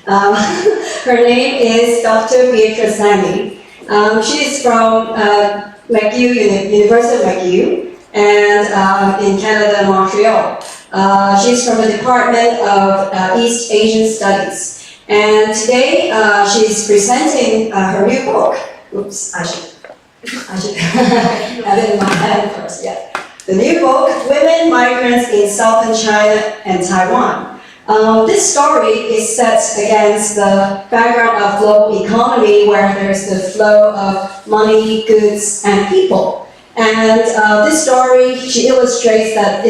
Her name is Dr. Beatrice Zani. She is from McGill, University of McGill, and in Canada, Montreal. She's from the Department of East Asian Studies. And today she's presenting her new book. Oops, I should have it in my hand first, yeah. The new book, Women Migrants in Southern China and Taiwan. This story is set against the background of global economy where there's the flow of money, goods, and people. And this story, she illustrates that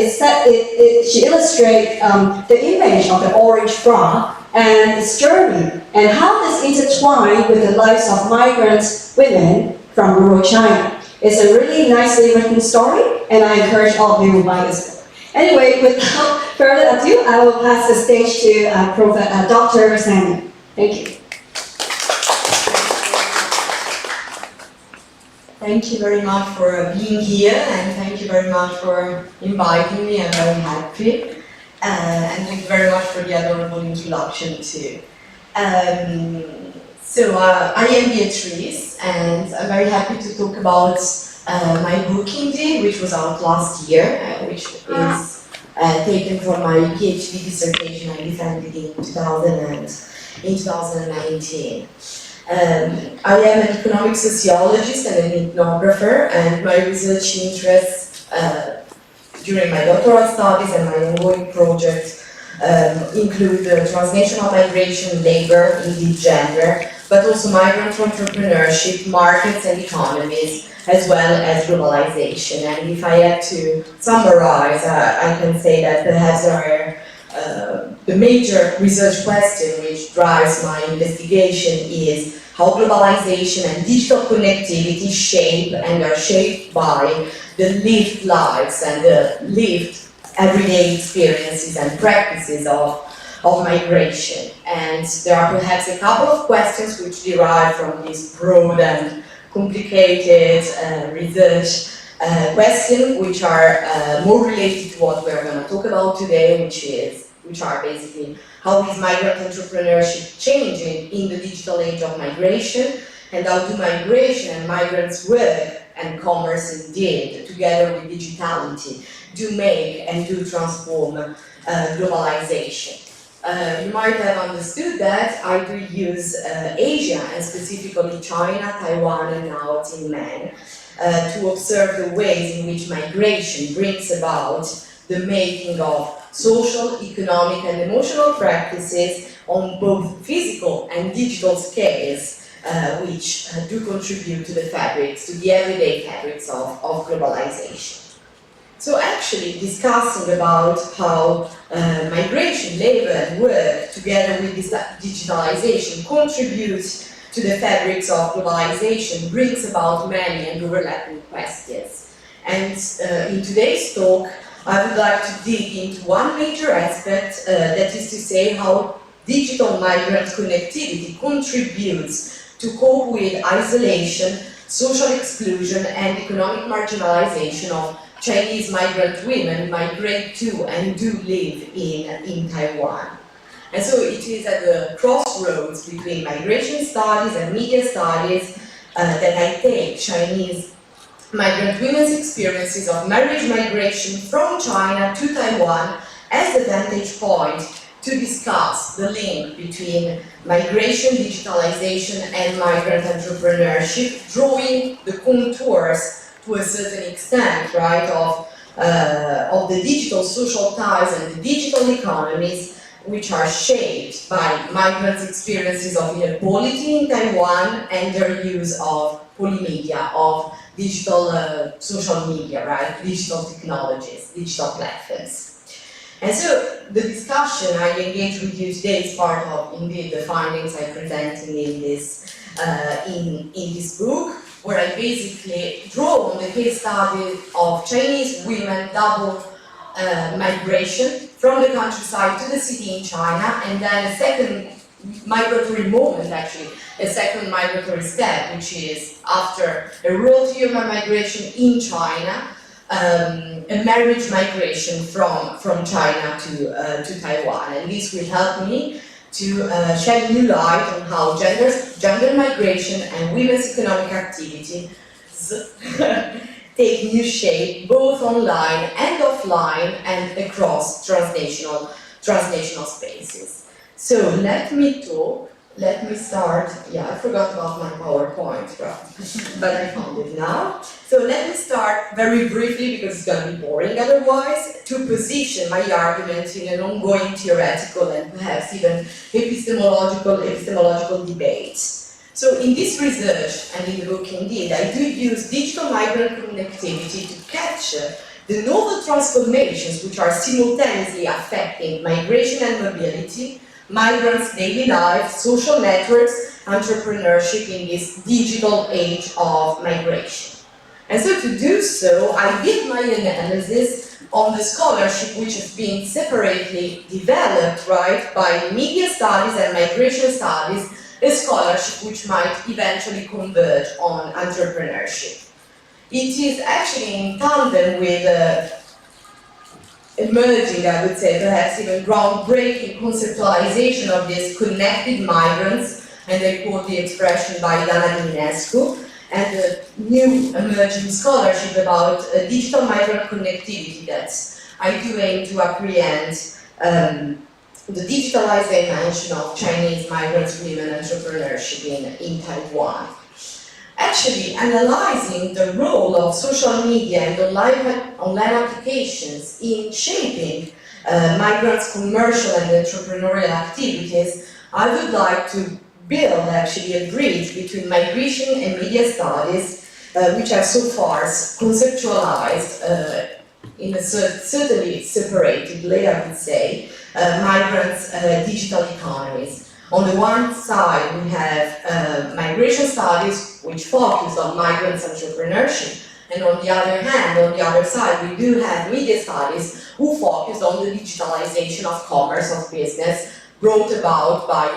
she illustrates the image of the orange frog and its journey, and how this intertwined with the lives of migrant women from rural China. It's a really nicely written story, and I encourage all of you to buy this book. Anyway, without further ado, I will pass the stage to Dr. Zani. Thank you. Thank you very much for being here, and thank you very much for inviting me. I'm very happy. And thank you very much for the adorable introduction too. So I am Beatrice, and I'm very happy to talk about my book indeed, which was out last year, which is taken from my PhD dissertation I defended in 2019. I am an economic sociologist and an ethnographer, and my research interests during my doctoral studies and my ongoing project include transnational migration, labor, indeed gender, but also migrant entrepreneurship, markets and economies, as well as globalization. And if I had to summarize, I can say that perhaps the major research question which drives my investigation is how globalization and digital connectivity shape and are shaped by the lived lives and the lived everyday experiences and practices of migration. And there are perhaps a couple of questions which derive from this broad and complicated research question, which are more related to what we're going to talk about today, which are basically how is migrant entrepreneurship changing in the digital age of migration, and how do migration and migrants' work and commerce indeed, together with digitality, do make and do transform globalization. You might have understood that I do use Asia, and specifically China, Taiwan, and now Taiwan, to observe the ways in which migration brings about the making of social, economic, and emotional practices on both physical and digital scales, which do contribute to the fabrics, to the everyday fabrics of globalization. So actually discussing about how migration, labor, and work, together with this digitalization, contributes to the fabrics of globalization, brings about many and overlapping questions. And in today's talk, I would like to dig into one major aspect, that is to say how digital migrant connectivity contributes to cope with isolation, social exclusion, and economic marginalization of Chinese migrant women who migrate to and do live in Taiwan. And so it is at the crossroads between migration studies and media studies that I take Chinese migrant women's experiences of marriage migration from China to Taiwan as a vantage point to discuss the link between migration, digitalization, and migrant entrepreneurship, drawing the contours to a certain extent, right, of the digital social ties and the digital economies, which are shaped by migrants' experiences of inequality in Taiwan and their use of polymedia, of digital social media, right, digital technologies, digital platforms. And so the discussion I engage with you today is part of, indeed, the findings I'm presenting in this book, where I basically draw on the case study of Chinese women double migration from the countryside to the city in China, and then a second migratory moment, actually, a second migratory step, which is after a rural human migration in China, a marriage migration from China to Taiwan. And this will help me to shed new light on how gender migration and women's economic activity take new shape both online and offline and across transnational spaces. So let me start, I forgot about my PowerPoint, but I found it now. So let me start very briefly, because it's going to be boring otherwise, to position my argument in an ongoing theoretical and perhaps even epistemological debate. So in this research, and in the book indeed, I do use digital migrant connectivity to capture the novel transformations which are simultaneously affecting migration and mobility, migrants' daily lives, social networks, entrepreneurship in this digital age of migration. And so to do so, I build my analysis on the scholarship which has been separately developed, right, by media studies and migration studies, a scholarship which might eventually converge on entrepreneurship. It is actually in tandem with emerging, I would say, perhaps even groundbreaking conceptualization of these connected migrants, and I quote the expression by Dana Dinescu, and a new emerging scholarship about digital migrant connectivity that I do aim to apprehend the digitalized dimension of Chinese migrants, women entrepreneurship in Taiwan. Actually, analyzing the role of social media and online applications in shaping migrants' commercial and entrepreneurial activities, I would like to build actually a bridge between migration and media studies, which are so far conceptualized in a certainly separatedly, I would say, migrants' digital economies. On the one side, we have migration studies, which focus on migrants' entrepreneurship, and on the other hand, on the other side, we do have media studies who focus on the digitalization of commerce, of business, brought about by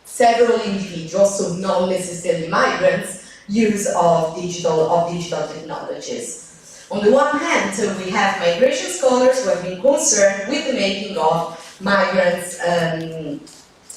several individuals, so not necessarily migrants, use of digital technologies. On the one hand, we have migration scholars who have been concerned with the making of migrants'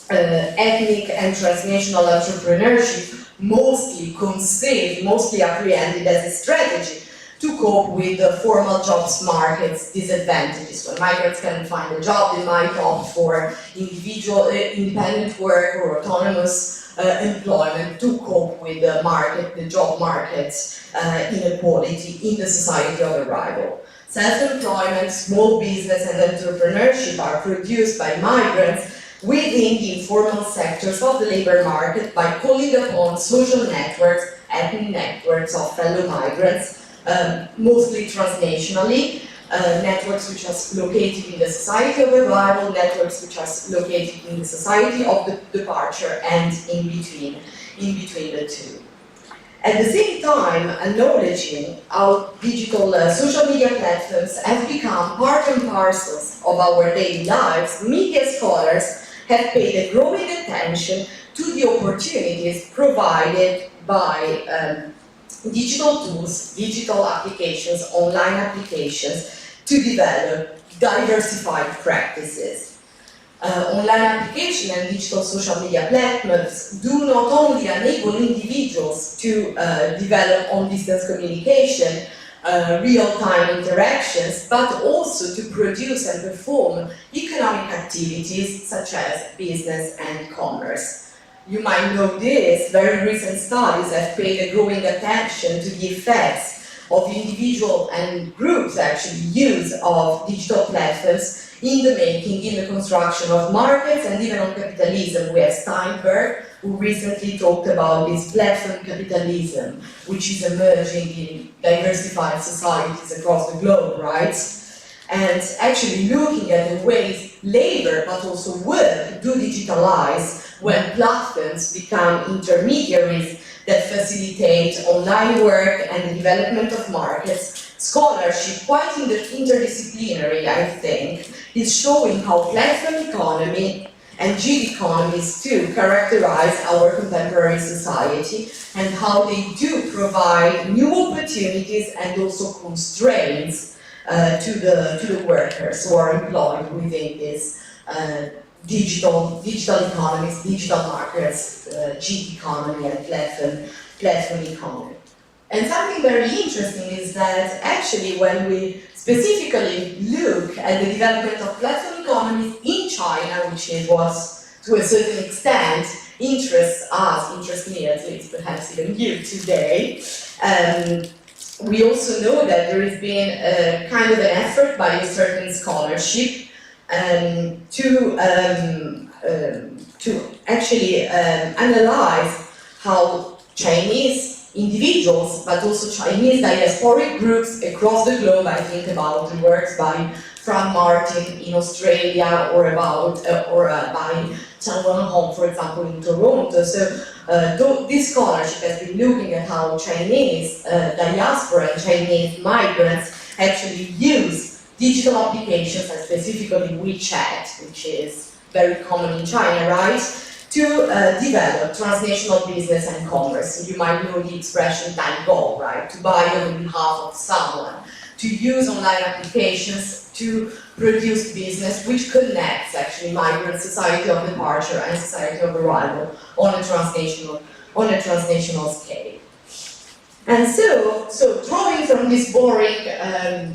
ethnic and transnational entrepreneurship, mostly conceived, mostly apprehended as a strategy to cope with the formal jobs market's disadvantages. When migrants can't find a job, they might opt for individual, independent work or autonomous employment to cope with the job market's inequality in the society of arrival. Self-employment, small business and entrepreneurship are produced by migrants within the informal sectors of the labor market by calling upon social networks, ethnic networks of fellow migrants, mostly transnationally, networks which are located in the society of arrival, networks which are located in the society of the departure, and in between the two. At the same time, acknowledging how digital social media platforms have become part and parcels of our daily lives, media scholars have paid a growing attention to the opportunities provided by digital tools, digital applications, online applications to develop diversified practices. Online application and digital social media platforms do not only enable individuals to develop on-distance communication, real-time interactions, but also to produce and perform economic activities such as business and commerce. You might know this, very recent studies have paid a growing attention to the effects of individual and groups actually use of digital platforms in the making, in the construction of markets and even on capitalism. We have Steinberg, who recently talked about this platform capitalism, which is emerging in diversified societies across the globe, right? And actually looking at the ways labor, but also work, do digitalize when platforms become intermediaries that facilitate online work and the development of markets, scholarship, quite interdisciplinary, I think, is showing how platform economy and gig economies too characterize our contemporary society and how they do provide new opportunities and also constraints to the workers who are employed within this digital economies, digital markets, gig economy and platform economy. And something very interesting is that actually when we specifically look at the development of platform economies in China, which is what to a certain extent interests me at least, perhaps even you today, we also know that there has been a kind of an effort by a certain scholarship to actually analyze how Chinese individuals, but also Chinese diasporic groups across the globe. I think about the works by Frank Martin in Australia, or by Taiwan Home, for example, in Toronto. So this scholarship has been looking at how Chinese diaspora and Chinese migrants actually use digital applications, and specifically WeChat, which is very common in China, right? To develop transnational business and commerce. So you might know the expression 代购, right? To buy on behalf of someone. To use online applications to produce business which connects actually migrant society of departure and society of arrival on a transnational scale. And so drawing from this boring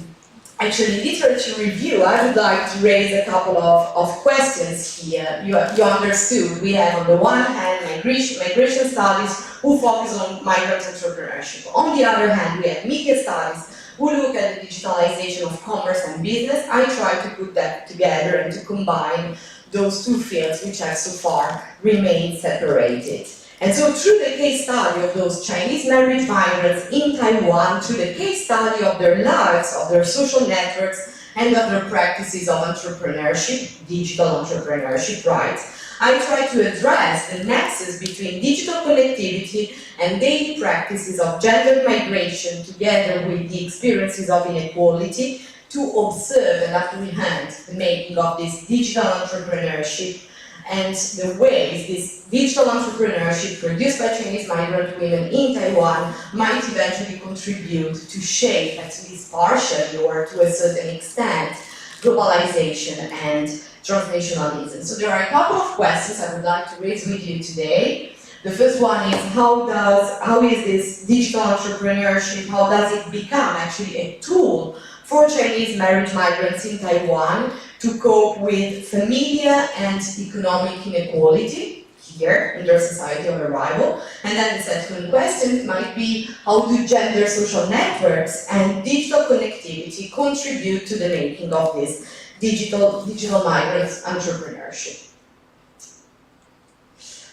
actually literature review, I would like to raise a couple of questions here. You understood, we have on the one hand migration studies who focus on migrant entrepreneurship. On the other hand, we have media studies who look at the digitalization of commerce and business. I try to put that together and to combine those two fields which have so far remained separated. And so through the case study of those Chinese married migrants in Taiwan, through the case study of their lives, of their social networks, and of their practices of entrepreneurship, digital entrepreneurship, right, I try to address the nexus between digital connectivity and daily practices of gender migration together with the experiences of inequality to observe and apprehend the making of this digital entrepreneurship and the ways this digital entrepreneurship produced by Chinese migrant women in Taiwan might eventually contribute to shape, at least partially or to a certain extent, globalization and transnationalism. So there are a couple of questions I would like to raise with you today. The first one is how is this digital entrepreneurship, how does it become actually a tool for Chinese married migrants in Taiwan to cope with familiar and economic inequality here in their society of arrival? And then the second question might be, how do gender social networks and digital connectivity contribute to the making of this digital migrants entrepreneurship?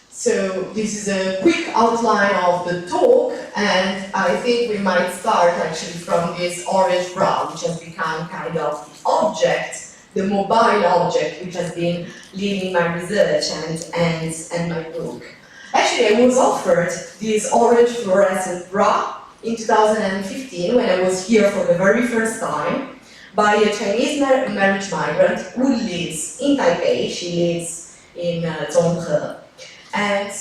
So this is a quick outline of the talk, and I think we might start actually from this orange brown, which has become kind of the object, the mobile object, which has been leading my research and my book. Actually, I was offered this orange fluorescent bra in 2015 when I was here for the very first time by a Chinese married migrant who lives in Taipei. She lives in Zhonghe. And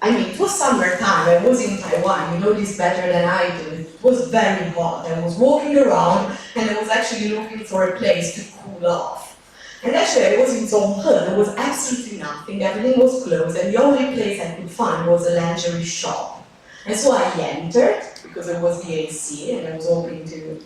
I mean, it was summertime, I was in Taiwan, you know this better than I do. It was very hot. I was walking around and I was actually looking for a place to cool off. And actually I was in Zhonghe, there was absolutely nothing, everything was closed, and the only place I could find was a lingerie shop. And so I entered, because it was the AC, and I was hoping to,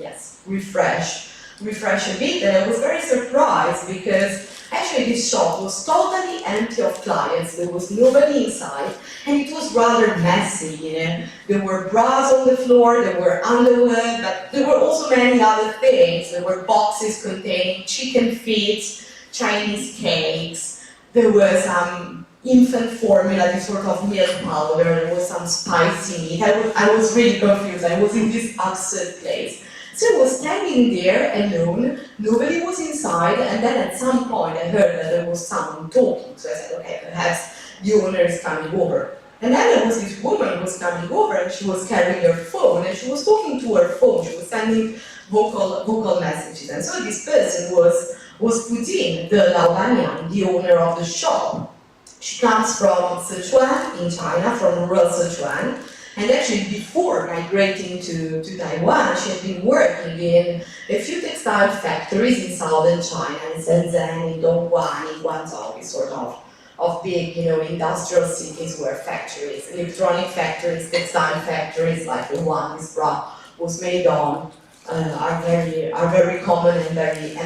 refresh a bit, and I was very surprised because actually this shop was totally empty of clients, there was nobody inside, and it was rather messy, you know. There were bras on the floor, there were underwear, but there were also many other things. There were boxes containing chicken feet, Chinese cakes, there were some infant formula, this sort of milk powder, there was some spicy meat. I was really confused, I was in this absurd place. So I was standing there alone, nobody was inside, and then at some point I heard that there was someone talking, so I said, okay, perhaps the owner is coming over. And then there was this woman who was coming over and she was carrying her phone and she was talking to her phone, she was sending vocal messages. And so this person was Putin, the Laobanyan, the owner of the shop. She comes from Sichuan in China, from rural Sichuan. And actually, before migrating to Taiwan, she had been working in a few textile factories in southern China, in Shenzhen, in Dongguan, in Guangzhou, these sort of big, industrial cities where factories, electronic factories, textile factories, like the one this bra was made on, are very common and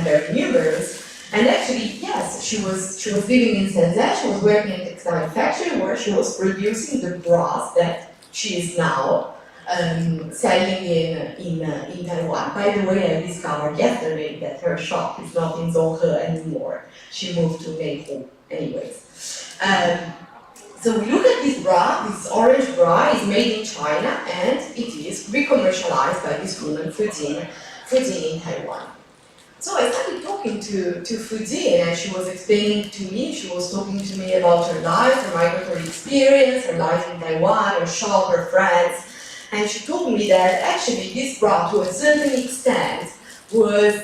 very numerous. And actually, yes, she was living in Shenzhen. She was working in a textile factory where she was producing the bras that she is now selling in Taiwan. By the way, I discovered yesterday that her shop is not in Zhonghe anymore. She moved to Neihu, anyways. So we look at this bra. This orange bra is made in China, and it is re-commercialized by this woman, Fujin in Taiwan. So I started talking to Fujin, and she was explaining to me, she was talking to me about her life, her migratory experience, her life in Taiwan, her shop, her friends. And she told me that actually this bra, to a certain extent, was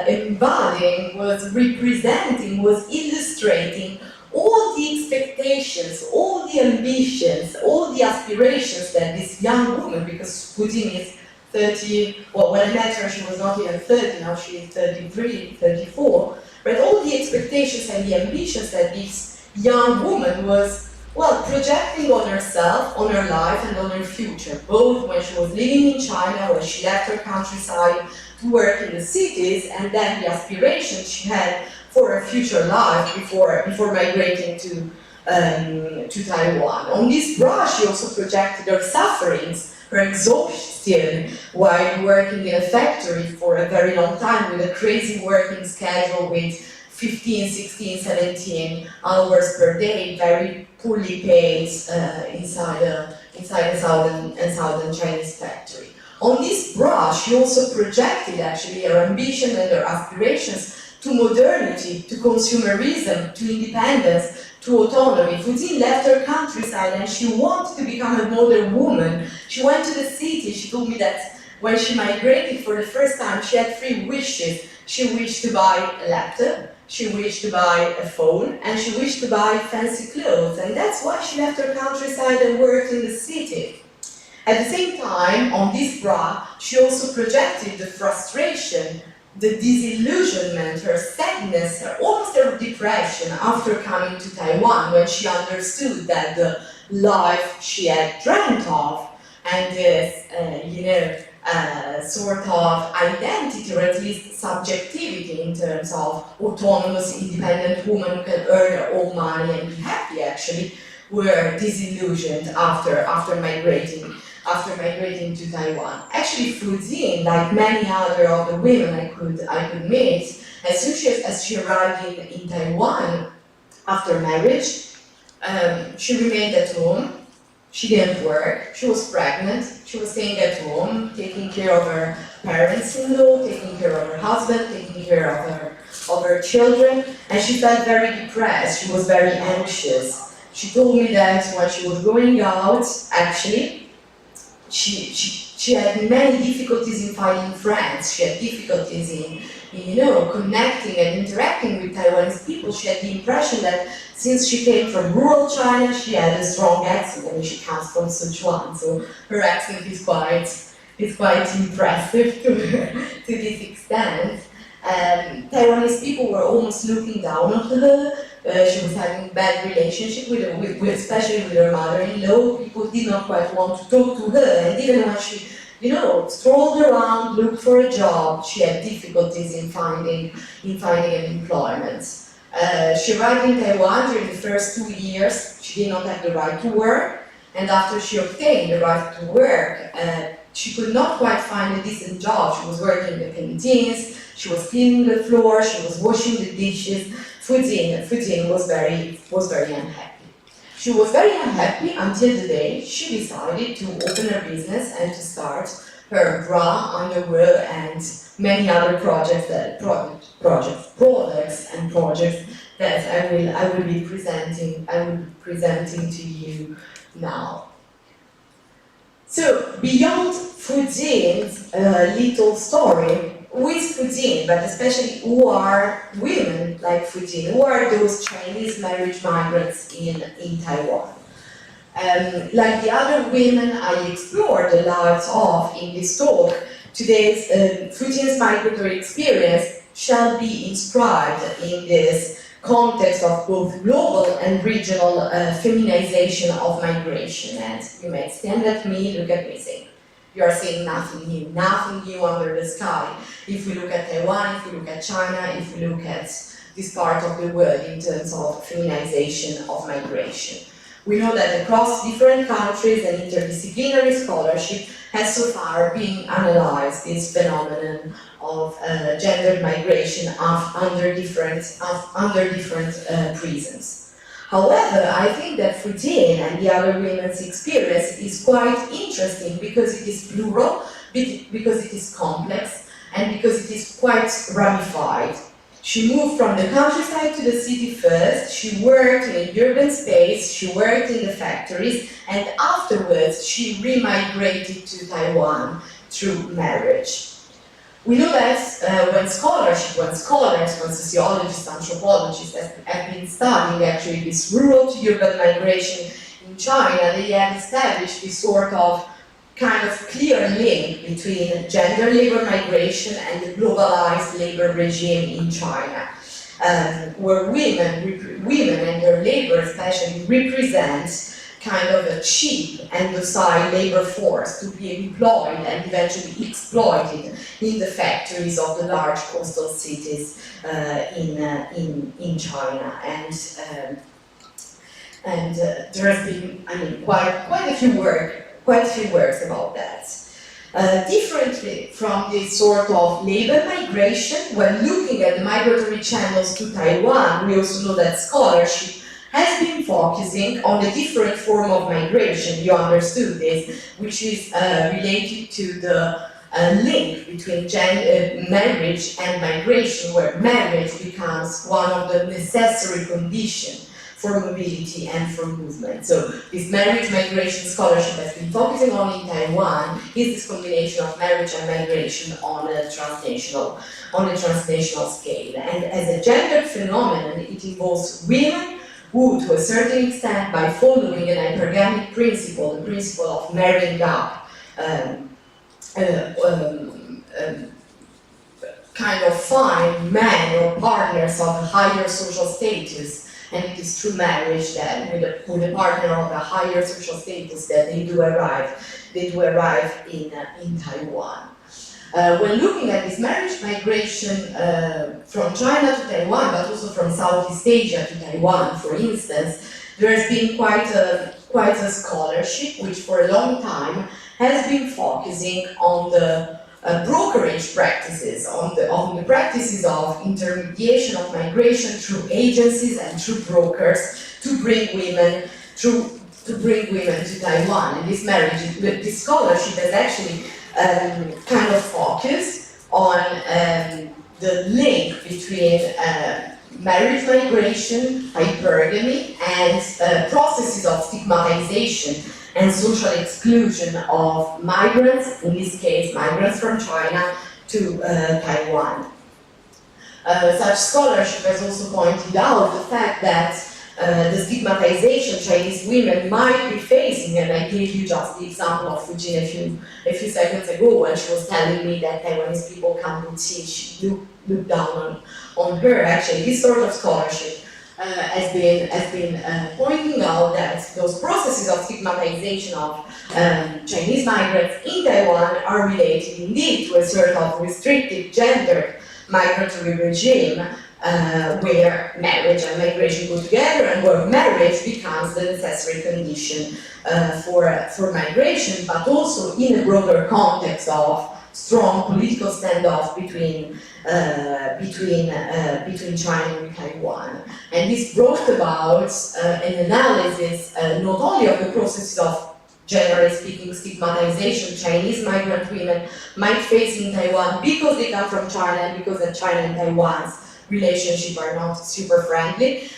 embodying, was representing, was illustrating all the expectations, all the ambitions, all the aspirations that this young woman, because Fujin is 30, well, when I met her, she was not even 30, now she is 33, 34. But all the expectations and the ambitions that this young woman was, well, projecting on herself, on her life, and on her future, both when she was living in China, when she left her countryside to work in the cities, and then the aspirations she had for her future life before migrating to Taiwan. On this bra, she also projected her sufferings, her exhaustion while working in a factory for a very long time with a crazy working schedule with 15, 16, 17 hours per day, very poorly paid inside a southern Chinese factory. On this bra, she also projected actually her ambition and her aspirations to modernity, to consumerism, to independence, to autonomy. Fujin left her countryside and she wanted to become a modern woman. She went to the city. She told me that when she migrated for the first time, she had 3 wishes. She wished to buy a laptop, she wished to buy a phone, and she wished to buy fancy clothes. And that's why she left her countryside and worked in the city. At the same time, on this bra, she also projected the frustration, the disillusionment, her sadness, almost her depression after coming to Taiwan, when she understood that the life she had dreamt of and this, sort of identity, or at least subjectivity in terms of autonomous, independent woman who can earn her own money and be happy, actually, were disillusioned after migrating to Taiwan. Actually, Fujin, like many other of the women I could meet, as soon as she arrived in Taiwan after marriage, she remained at home. She didn't work. She was pregnant. She was staying at home, taking care of her parents-in-law, taking care of her husband, taking care of her children, and she felt very depressed. She was very anxious. She told me that when she was going out, actually, she had many difficulties in finding friends. She had difficulties in connecting and interacting with Taiwanese people. She had the impression that since she came from rural China, she had a strong accent. I mean, she comes from Sichuan, so her accent is quite impressive to this extent. Taiwanese people were almost looking down on her. She was having a bad relationship especially with her mother-in-law. People did not quite want to talk to her, and even when she, strolled around, looked for a job, she had difficulties in finding an employment. She arrived in Taiwan during the first 2 years. She did not have the right to work, and after she obtained the right to work, she could not quite find a decent job. She was working in the canteens, she was cleaning the floor, she was washing the dishes. Fujin was very unhappy. She was very unhappy until the day she decided to open her business and to start her bra underwear and many other products that I will be presenting to you now. So beyond Fujin's little story, who is Fujin, but especially who are women like Fujin, who are those Chinese marriage migrants in Taiwan? Like the other women I explored the lives of in this talk, today's Fujian's migratory experience shall be inscribed in this context of both global and regional feminization of migration. And you may stand at me, look at me, say, you are saying nothing new under the sky. If we look at Taiwan, if we look at China, if we look at this part of the world in terms of feminization of migration. We know that across different countries and interdisciplinary scholarship has so far been analyzed this phenomenon of gendered migration under different prisms. However, I think that Fujian and the other women's experience is quite interesting because it is plural, because it is complex, and because it is quite ramified. She moved from the countryside to the city first, she worked in a urban space, she worked in the factories, and afterwards she remigrated to Taiwan through marriage. We know that when scholars, when sociologists, anthropologists have been studying actually this rural to urban migration in China, they have established this sort of kind of clear link between gender labor migration and the globalized labor regime in China, where women and their labor especially represent kind of a cheap and docile labor force to be employed and eventually exploited in the factories of the large coastal cities in China. And there has been, I mean, quite a few works about that. Differently from this sort of labor migration, when looking at the migratory channels to Taiwan, we also know that scholarship has been focusing on a different form of migration, you understood this, which is related to the link between marriage and migration, where marriage becomes one of the necessary conditions for mobility and for movement. So this marriage migration scholarship has been focusing on in Taiwan is this combination of marriage and migration on a transnational scale. And as a gendered phenomenon, it involves women who, to a certain extent, by following an hypergamic principle, the principle of marrying up, kind of find men or partners of higher social status. And it is through marriage that with a partner of a higher social status that they do arrive in Taiwan. When looking at this marriage migration from China to Taiwan, but also from Southeast Asia to Taiwan, for instance, there has been quite a scholarship which for a long time has been focusing on the brokerage practices, on the practices of intermediation of migration through agencies and through brokers to bring women to Taiwan. And this scholarship has actually kind of focused on the link between marriage migration, hypergamy, and processes of stigmatization and social exclusion of migrants, in this case migrants from China to Taiwan. Such scholarship has also pointed out the fact that the stigmatization Chinese women might be facing, and I gave you just the example of Fujin a few seconds ago when she was telling me that Taiwanese people come to teach, look down on her. Actually, this sort of scholarship has been pointing out that those processes of stigmatization of Chinese migrants in Taiwan are related indeed to a sort of restricted gendered migratory regime where marriage and migration go together, and where marriage becomes the necessary condition for migration, but also in a broader context of strong political standoff between China and Taiwan. And this brought about an analysis not only of the processes of, generally speaking, stigmatization Chinese migrant women might face in Taiwan because they come from China and because China and Taiwan's relationship are not super friendly,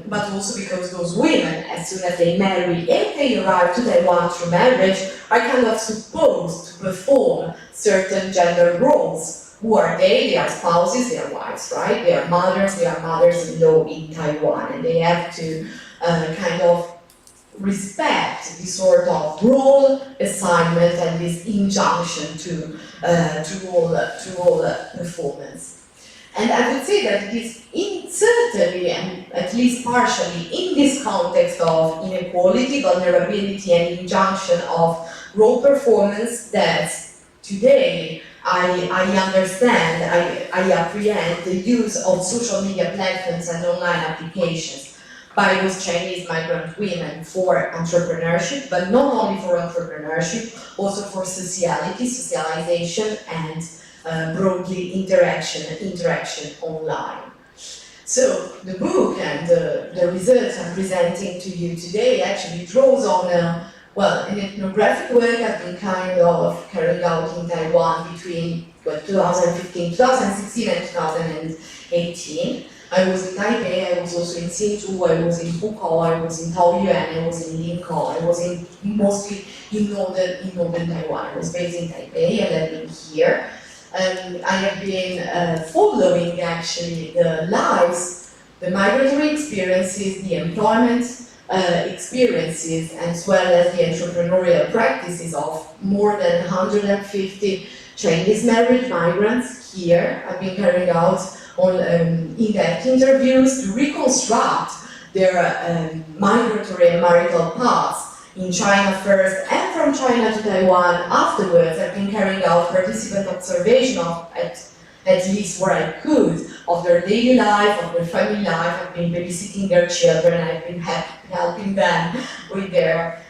but also because those women, as soon as they marry, if they arrive to Taiwan through marriage, are kind of supposed to perform certain gender roles. Who are they? They are spouses, they are wives, right? They are mothers-in-law in Taiwan, and they have to kind of respect this sort of role assignment and this injunction to role performance. And I would say that it is certainly, and at least partially, in this context of inequality, vulnerability, and injunction of role performance that today I understand, I apprehend the use of social media platforms and online applications by those Chinese migrant women for entrepreneurship, but not only for entrepreneurship, also for sociality, socialization, and broadly interaction online. So the book and the results I'm presenting to you today actually draws on an ethnographic work I've been kind of carrying out in Taiwan between 2015, 2016 and 2018. I was in Taipei, I was also in Hsinchu, I was in Pukou, I was in Taoyuan, I was in Linkou, I was mostly in northern Taiwan. I was based in Taipei and I've been here. I have been following actually the lives, the migratory experiences, the employment experiences, as well as the entrepreneurial practices of more than 150 Chinese married migrants here. I've been carrying out in-depth interviews to reconstruct their migratory and marital paths in China first, and from China to Taiwan afterwards. I've been carrying out participant observation of, at least where I could, of their daily life, of their family life. I've been babysitting their children, I've been helping them with their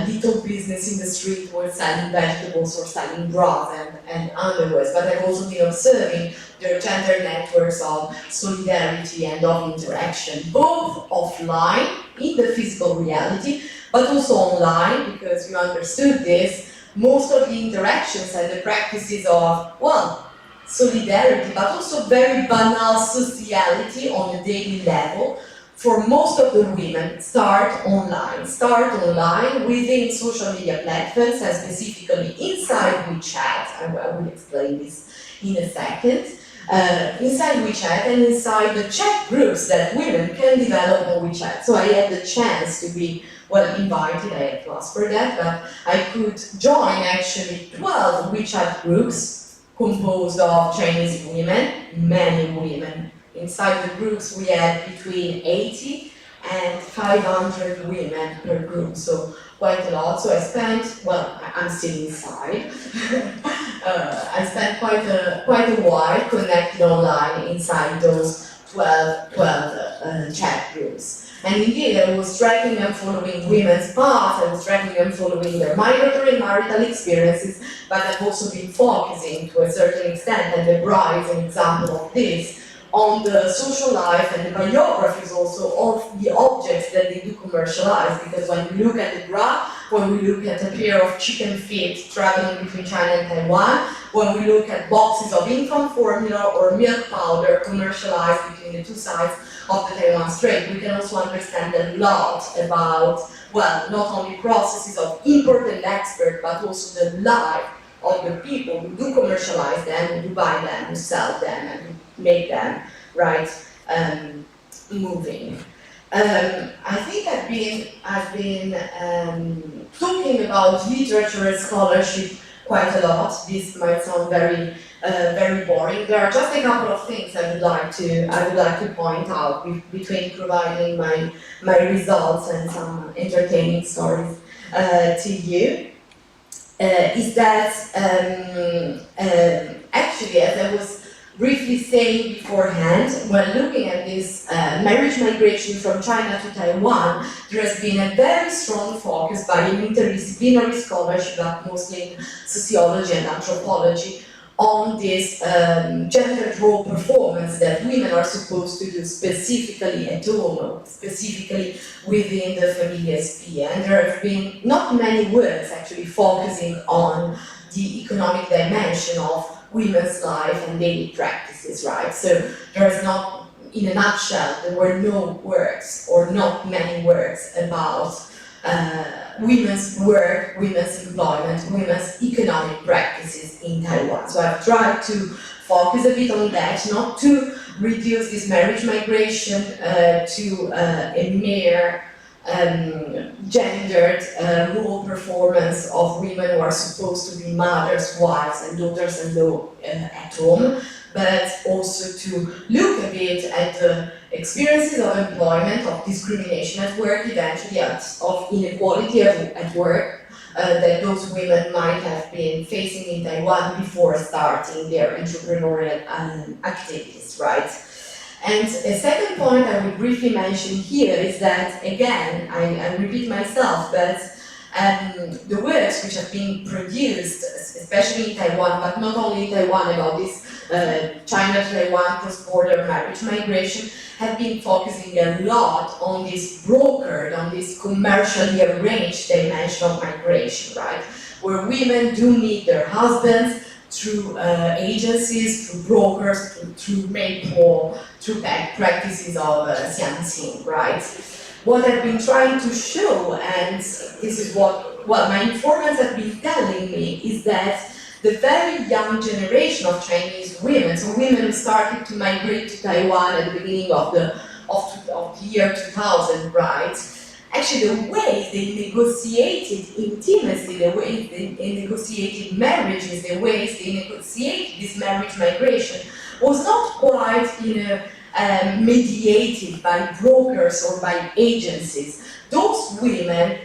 little business in the street, or selling vegetables or selling bras and underwears. But I've also been observing their gender networks of solidarity and of interaction, both offline, in the physical reality, but also online, because you understood this, most of the interactions and the practices of, well, solidarity, but also very banal sociality on a daily level, for most of the women start online within social media platforms, and specifically inside WeChat. I will explain this in a second. Inside WeChat and inside the chat groups that women can develop on WeChat. So I had the chance to be invited, I had to ask for that, but I could join actually 12 WeChat groups composed of Chinese women, many women. Inside the groups we had between 80 and 500 women per group, so quite a lot. So I spent, I'm still inside, I spent quite a while connected online inside those 12 chat groups. And indeed, I was tracking and following women's paths, I was tracking and following their migratory and marital experiences, but I've also been focusing to a certain extent, and the Bra is an example of this, on the social life and the biographies also of the objects that they do commercialize. Because when we look at the Bra, when we look at a pair of chicken feet traveling between China and Taiwan, when we look at boxes of infant formula or milk powder commercialized between the two sides of the Taiwan Strait, we can also understand a lot about, not only processes of import and export, but also the life of the people who do commercialize them, who do buy them, who sell them, and who make them, moving. I think I've been talking about literature and scholarship quite a lot. This might sound very boring. There are just a couple of things I would like to point out between providing my results and some entertaining stories to you. Is that actually, as I was briefly saying beforehand, when looking at this marriage migration from China to Taiwan, there has been a very strong focus by an interdisciplinary scholarship, but mostly in sociology and anthropology, on this gendered role performance that women are supposed to do specifically at home, specifically within the familiar sphere. And there have been not many works actually focusing on the economic dimension of women's life and daily practices, right? So there is not, in a nutshell, there were no works, or not many works, about women's work, women's employment, women's economic practices in Taiwan. So I've tried to focus a bit on that, not to reduce this marriage migration to a mere gendered role performance of women who are supposed to be mothers, wives, and daughters-in-law at home, but also to look a bit at the experiences of employment, of discrimination at work, eventually of inequality at work, that those women might have been facing in Taiwan before starting their entrepreneurial activities, right? And a second point I will briefly mention here is that, again, I repeat myself, but the works which have been produced, especially in Taiwan, but not only in Taiwan, about this China-Taiwan cross-border marriage migration, have been focusing a lot on this brokered, on this commercially arranged dimension of migration, right? Where women do meet their husbands through agencies, through brokers, through maypole, through practices of xiangqing, right? What I've been trying to show, and this is what my informants have been telling me, is that the very young generation of Chinese women, so women who started to migrate to Taiwan at the beginning of the year 2000, right? Actually, the way they negotiated intimacy, the way they negotiated marriages, the ways they negotiated this marriage migration was not quite, mediated by brokers or by agencies. Those women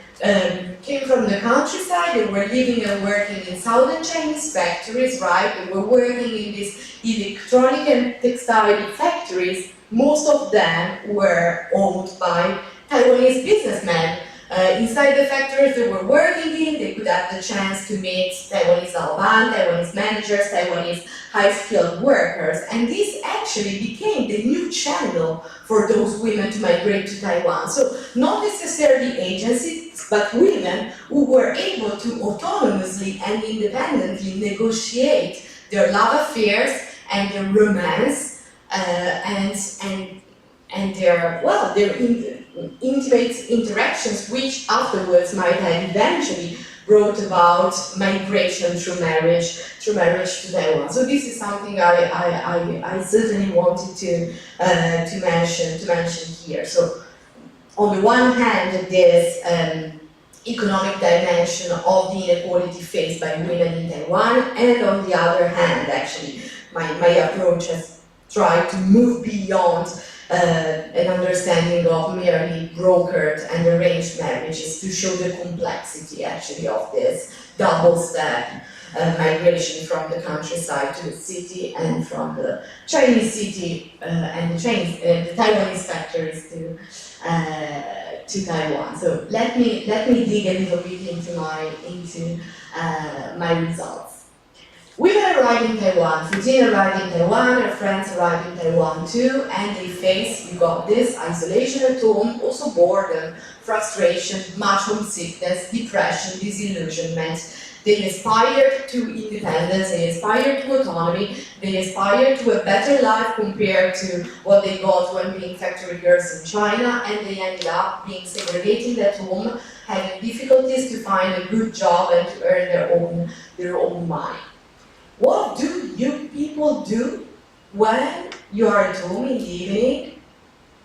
came from the countryside, they were living and working in southern Chinese factories, right? They were working in these electronic and textile factories. Most of them were owned by Taiwanese businessmen. Inside the factories they were working in, they could have the chance to meet Taiwanese Alban, Taiwanese managers, Taiwanese high-skilled workers, and this actually became the new channel for those women to migrate to Taiwan. So not necessarily agencies, but women who were able to autonomously and independently negotiate their love affairs and their romance and their intimate interactions, which afterwards might have eventually brought about migration through marriage to Taiwan. So this is something I certainly wanted to mention here. So on the one hand, this economic dimension of the inequality faced by women in Taiwan, and on the other hand, actually, my approach has tried to move beyond an understanding of merely brokered and arranged marriages to show the complexity actually of this double step migration from the countryside to the city and from the Chinese city and the Taiwanese factories to Taiwan. So let me dig a little bit into my results. Women arrived in Taiwan, Fujin arrived in Taiwan, her friends arrived in Taiwan too, and they face, you got this, isolation at home, also boredom, frustration, much homesickness, depression, disillusionment. They aspired to independence, they aspired to autonomy, they aspired to a better life compared to what they got when being factory girls in China, and they ended up being segregated at home, having difficulties to find a good job and to earn their own money. What do you people do when you are at home in the evening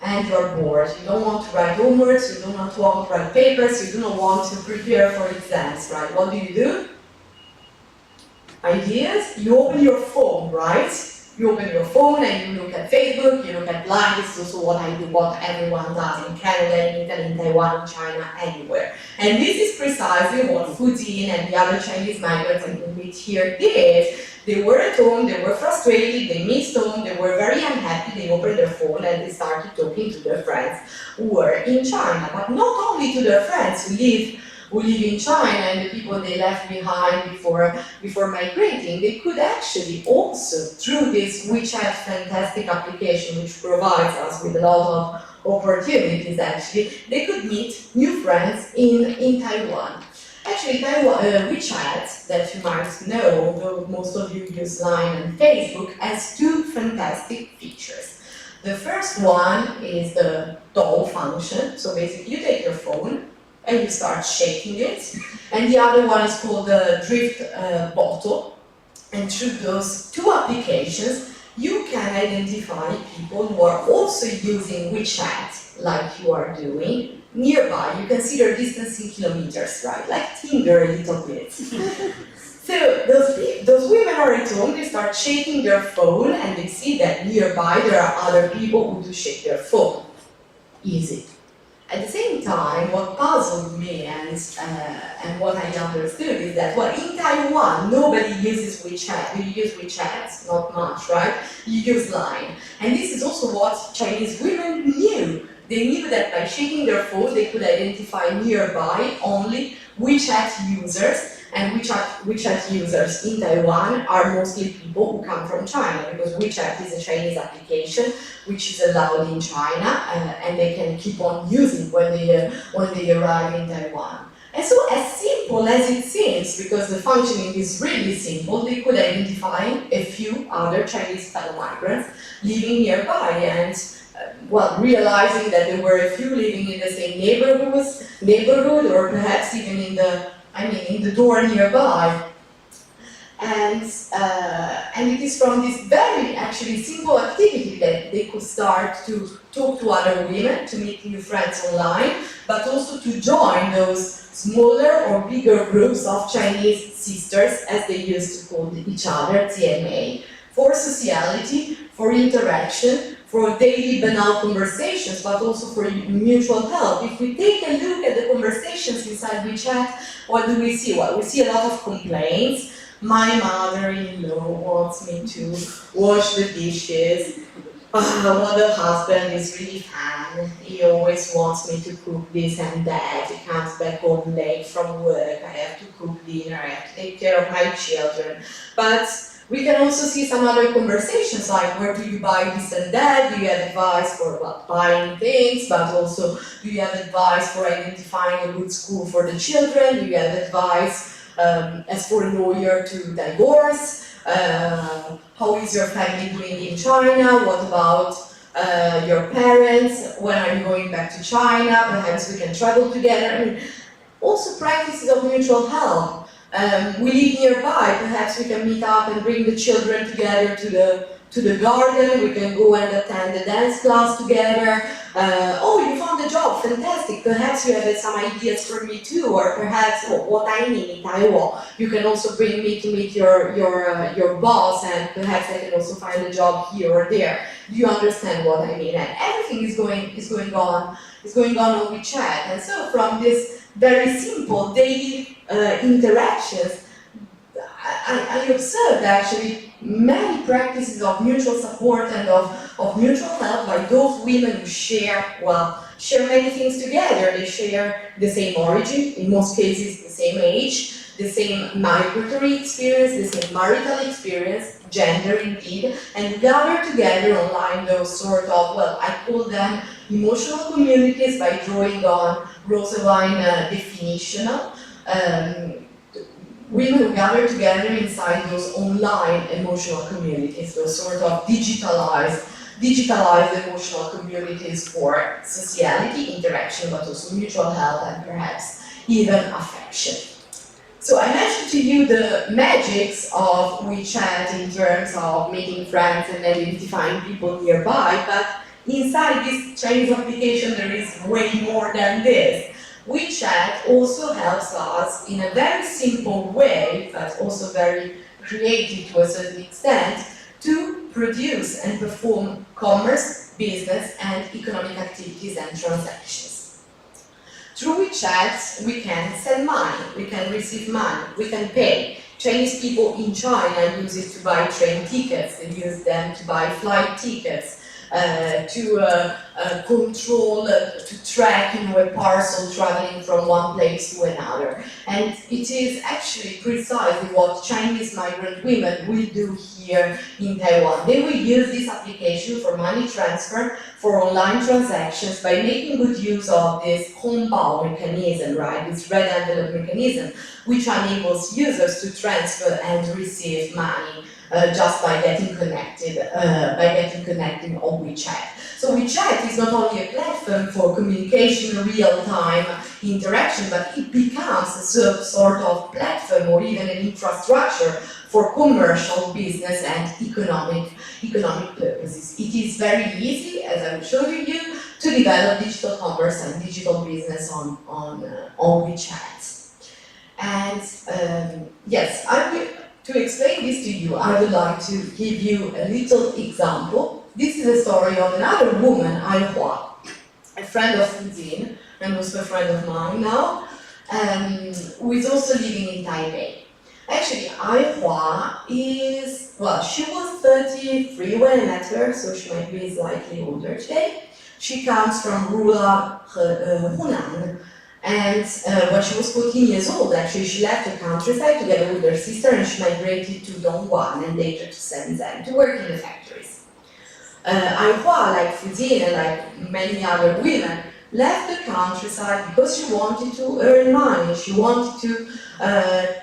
and you are bored? You don't want to write homeworks, you don't want to write papers, you do not want to prepare for exams, right? What do? Ideas? You open your phone, right? You open your phone and you look at Facebook, you look at Line. This is also what I do, what everyone does in Canada, in Italy, in Taiwan, in China, anywhere. And this is precisely what Fujin and the other Chinese migrants I can meet here did. They were at home, they were frustrated, they missed home, they were very unhappy, they opened their phone and they started talking to their friends who were in China. But not only to their friends who live in China and the people they left behind before migrating, they could actually also, through this WeChat fantastic application which provides us with a lot of opportunities actually, they could meet new friends in Taiwan. Actually, WeChat, that you might know, although most of you use Line and Facebook, has two fantastic features. The first one is the doll function, so basically you take your phone and you start shaking it, and the other one is called the drift bottle, and through those two applications you can identify people who are also using WeChat like you are doing, nearby, you consider distance in kilometers, right? Like Tinder a little bit. So those women are at home, they start shaking their phone and they see that nearby there are other people who do shake their phone. Easy. At the same time, what puzzled me and what I understood is that, well, in Taiwan, nobody uses WeChat. You use WeChat, not much, right? You use Line. And this is also what Chinese women knew. They knew that by shaking their phone, they could identify nearby only WeChat users. And WeChat users in Taiwan are mostly people who come from China, because WeChat is a Chinese application which is allowed in China, and they can keep on using when they arrive in Taiwan. And so, as simple as it seems, because the functioning is really simple, they could identify a few other Chinese fellow migrants living nearby, and realizing that there were a few living in the same neighborhood, or perhaps even in the door nearby. And it is from this very actually simple activity that they could start to talk to other women, to meet new friends online, but also to join those smaller or bigger groups of Chinese sisters, as they used to call each other, TMA, for sociality, for interaction, for daily banal conversations, but also for mutual help. If we take a look at the conversations inside WeChat, what do we see? Well, we see a lot of complaints. My mother-in-law wants me to wash the dishes. Well, the husband is really fun. He always wants me to cook this and that. He comes back home late from work. I have to cook dinner. I have to take care of my children. But we can also see some other conversations like, where do you buy this and that? Do you have advice for buying things? But also, do you have advice for identifying a good school for the children? Do you have advice as for a lawyer to divorce? How is your family doing in China? What about your parents? When are you going back to China? Perhaps we can travel together. Also practices of mutual help. We live nearby, perhaps we can meet up and bring the children together to the garden, we can go and attend a dance class together. You found a job, fantastic, perhaps you have some ideas for me too, or perhaps what I need in Taiwan. You can also bring me to meet your boss, and perhaps I can also find a job here or there. Do you understand what I mean? And everything is going on on WeChat. And so from this very simple daily interactions, I observed actually many practices of mutual support and of mutual help by those women who share many things together. They share the same origin, in most cases the same age, the same migratory experience, the same marital experience, gender indeed, and gather together online those sort of, I call them emotional communities by drawing on Rosaline definitional. Women who gather together inside those online emotional communities, those sort of digitalized emotional communities for sociality, interaction, but also mutual help and perhaps even affection. So I mentioned to you the magics of WeChat in terms of making friends and identifying people nearby, but inside this Chinese application there is way more than this. WeChat also helps us in a very simple way, but also very creative to a certain extent, to produce and perform commerce, business, and economic activities and transactions. Through WeChat, we can send money, we can receive money, we can pay. Chinese people in China use it to buy train tickets, they use them to buy flight tickets, to control, to track a parcel traveling from one place to another. And it is actually precisely what Chinese migrant women will do here in Taiwan. They will use this application for money transfer, for online transactions, by making good use of this hongbao mechanism, right? This red envelope mechanism, which enables users to transfer and receive money just by getting connected on WeChat. So WeChat is not only a platform for communication, real-time interaction, but it becomes a sort of platform or even an infrastructure for commercial, business, and economic purposes. It is very easy, as I will show you, to develop digital commerce and digital business on WeChat. And yes, to explain this to you, I would like to give you a little example. This is a story of another woman, Aihua, a friend of Fuzin, and also a friend of mine now, who is also living in Taipei. Actually, Aihua is, well, she was 33 when I met her, so she might be slightly older today. She comes from rural Hunan, and when she was 14 years old, actually, she left the countryside together with her sister, and she migrated to Dongguan and later to Shenzhen to work in the factories. Aihua, like Fuzin and like many other women, left the countryside because she wanted to earn money. She wanted to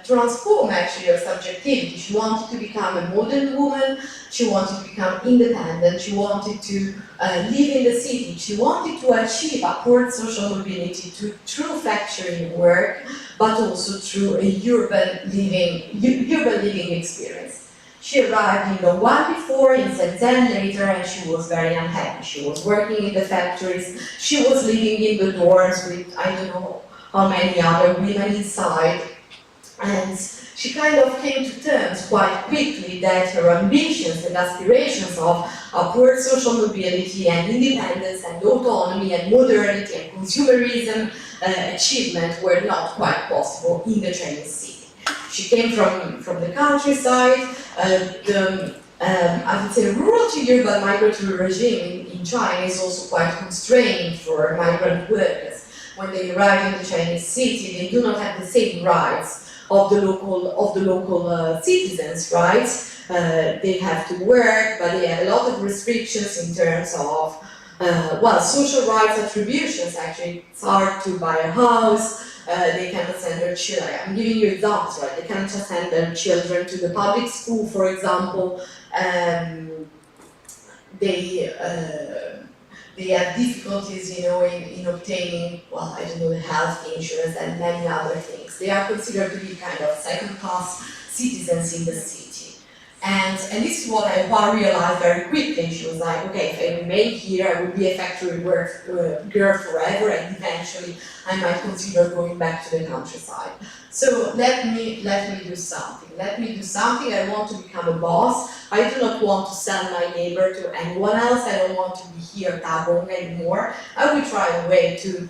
transform actually her subjectivity. She wanted to become a modern woman. She wanted to become independent. She wanted to live in the city. She wanted to achieve upward social mobility through factory work, but also through a urban living experience. She arrived in Dongguan before, in Shenzhen later, and she was very unhappy. She was working in the factories, she was living in the dorms with I don't know how many other women inside. And she kind of came to terms quite quickly that her ambitions and aspirations of upward social mobility and independence and autonomy and modernity and consumerism achievement were not quite possible in the Chinese city. She came from the countryside. I would say rural to urban migratory regime in China is also quite constraining for migrant workers. When they arrive in the Chinese city, they do not have the same rights of the local citizens, right? They have to work, but they have a lot of restrictions in terms of social rights attributions. Actually, it's hard to buy a house. They cannot send their children. I'm giving you examples, right? They cannot just send their children to the public school, for example. They have difficulties, in obtaining, the health insurance and many other things. They are considered to be kind of second-class citizens in the city. And this is what I realized very quickly. She was like, okay, if I remain here, I will be a factory girl forever, and eventually I might consider going back to the countryside. So let me do something. I want to become a boss. I do not want to sell my labor to anyone else. I don't want to be here Tabong anymore. I will try a way to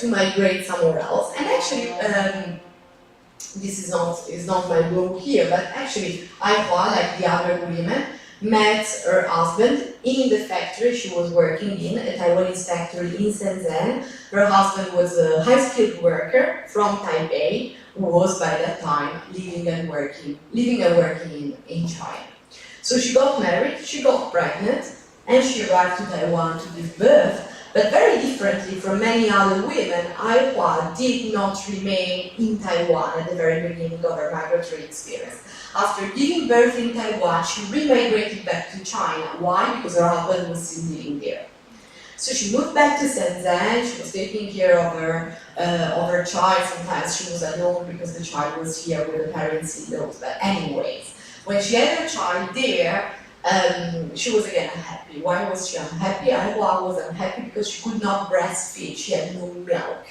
migrate somewhere else. And actually, this is not my role here, but actually Aihua, like the other women, met her husband in the factory she was working in, a Taiwanese factory in Shenzhen. Her husband was a high-skilled worker from Taipei, who was by that time living and working in China. So she got married, she got pregnant, and she arrived to Taiwan to give birth. But very differently from many other women, Aihua did not remain in Taiwan at the very beginning of her migratory experience. After giving birth in Taiwan, she remigrated back to China. Why? Because her husband was still living there. So she moved back to Shenzhen. She was taking care of her child. Sometimes she was alone because the child was here with the parents in laws. But anyways, when she had her child there, she was again unhappy. Why was she unhappy? Aihua was unhappy because she could not breastfeed. She had no milk.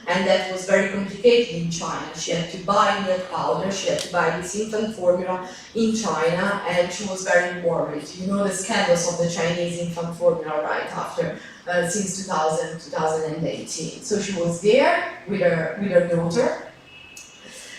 And that was very complicated in China. She had to buy milk powder, she had to buy this infant formula in China, and she was very worried. You know the scandals of the Chinese infant formula right after, since 2018. So she was there with her daughter.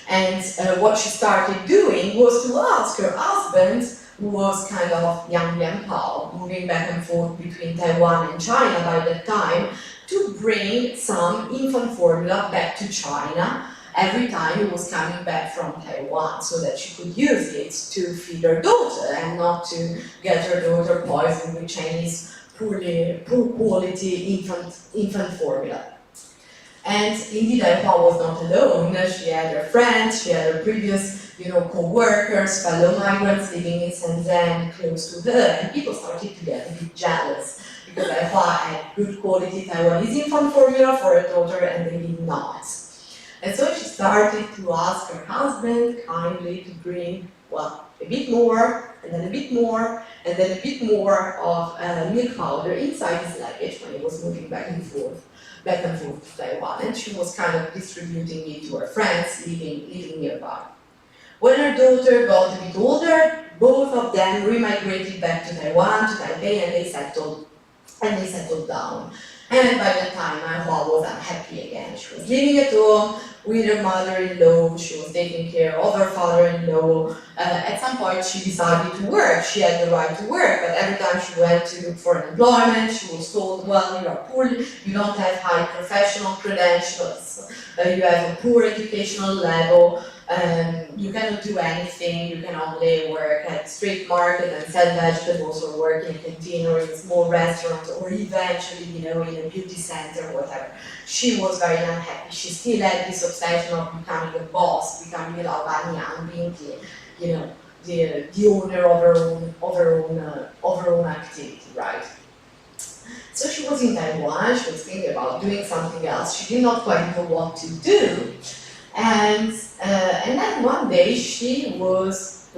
And what she started doing was to ask her husband, who was kind of Yang Bianpao, moving back and forth between Taiwan and China by that time, to bring some infant formula back to China every time he was coming back from Taiwan, so that she could use it to feed her daughter and not to get her daughter poisoned with Chinese poor quality infant formula. And indeed, Aihua was not alone. She had her friends, she had her previous co-workers, fellow migrants living in Shenzhen close to her, and people started to get a bit jealous because Aihua had good quality Taiwanese infant formula for her daughter and they did not. And so she started to ask her husband kindly to bring, a bit more, and then a bit more, and then a bit more of milk powder inside his luggage when he was moving back and forth to Taiwan. And she was kind of distributing it to her friends living nearby. When her daughter got a bit older, both of them remigrated back to Taiwan, to Taipei, and they settled down. And by the time Hua was unhappy again. She was living at home with her mother-in-law, she was taking care of her father-in-law. At some point she decided to work, she had the right to work, but every time she went to look for employment, she was told, well, you are poor, you don't have high professional credentials, you have a poor educational level, you cannot do anything, you can only work at street market and sell vegetables or work in a canteen or in a small restaurant or eventually, in a beauty center or whatever. She was very unhappy. She still had this obsession of becoming a boss, becoming a Laobanyan, being the owner of her own activity, right? So she was in Taiwan, she was thinking about doing something else. She did not quite know what to do. And then one day she was,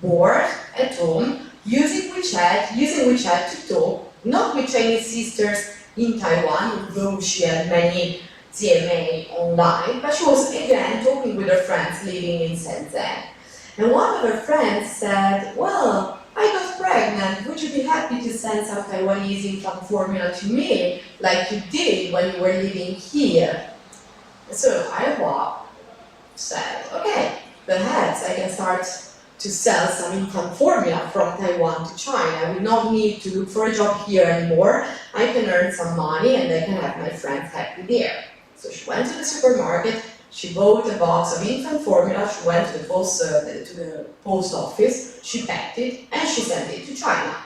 bored at home, using WeChat to talk, not with Chinese sisters in Taiwan, though she had many CMA online, but she was again talking with her friends living in Shenzhen. And one of her friends said, well, I got pregnant, would you be happy to send some Taiwanese infant formula to me, like you did when you were living here? So Hua said, okay, perhaps I can start to sell some infant formula from Taiwan to China. I will not need to look for a job here anymore. I can earn some money and I can have my friends happy there. So she went to the supermarket, she bought a box of infant formula, she went to the post office, she packed it, and she sent it to China.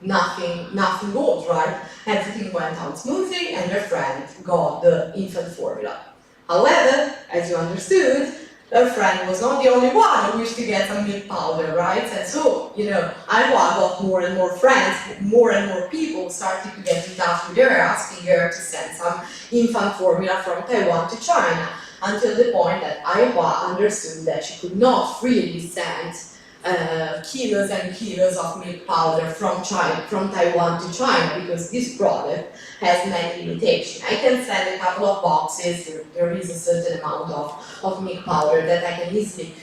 Nothing gold, right? Everything went out smoothly and her friend got the infant formula. However, as you understood, her friend was not the only one who wished to get some milk powder, right? And so, Hua got more and more friends, more and more people started to get in touch with her, asking her to send some infant formula from Taiwan to China, until the point that Hua understood that she could not freely send kilos and kilos of milk powder from Taiwan to China, because this product has many limitations. I can send a couple of boxes, there is a certain amount of milk powder that I can easily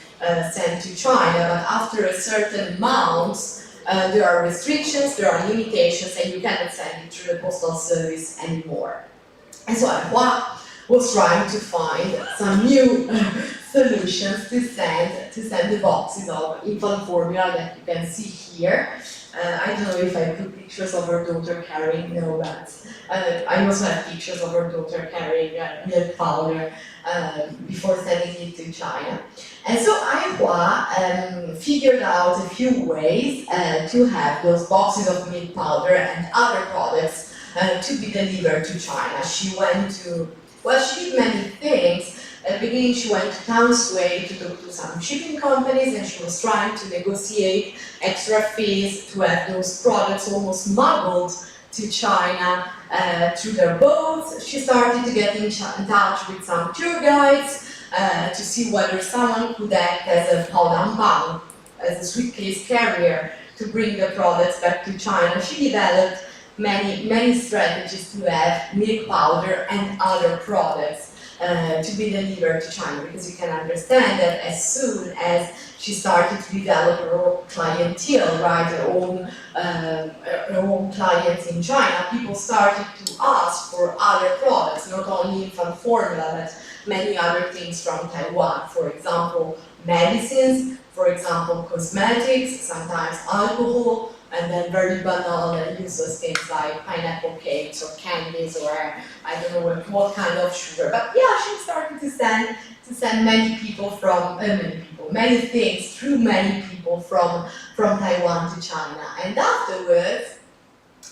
send to China, but after a certain amount, there are restrictions, there are limitations, and you cannot send it through the postal service anymore. And so Hua was trying to find some new solutions to send the boxes of infant formula that you can see here. I don't know if I put pictures of her daughter carrying, no, but I also have pictures of her daughter carrying milk powder before sending it to China. And so Hua figured out a few ways to have those boxes of milk powder and other products to be delivered to China. She did many things. At the beginning, she went to Town Sway to talk to some shipping companies, and she was trying to negotiate extra fees to have those products almost smuggled to China through their boats. She started to get in touch with some tour guides to see whether someone could act as a paodanpang, as a suitcase carrier, to bring the products back to China. She developed many strategies to have milk powder and other products to be delivered to China, because you can understand that as soon as she started to develop her own clientele, right, her own clients in China, people started to ask for other products, not only infant formula, but many other things from Taiwan. For example, medicines, for example, cosmetics, sometimes alcohol, and then very banal and useless things like pineapple cakes or candies or I don't know what kind of sugar. But yeah, she started to send many things through many people from Taiwan to China. And afterwards,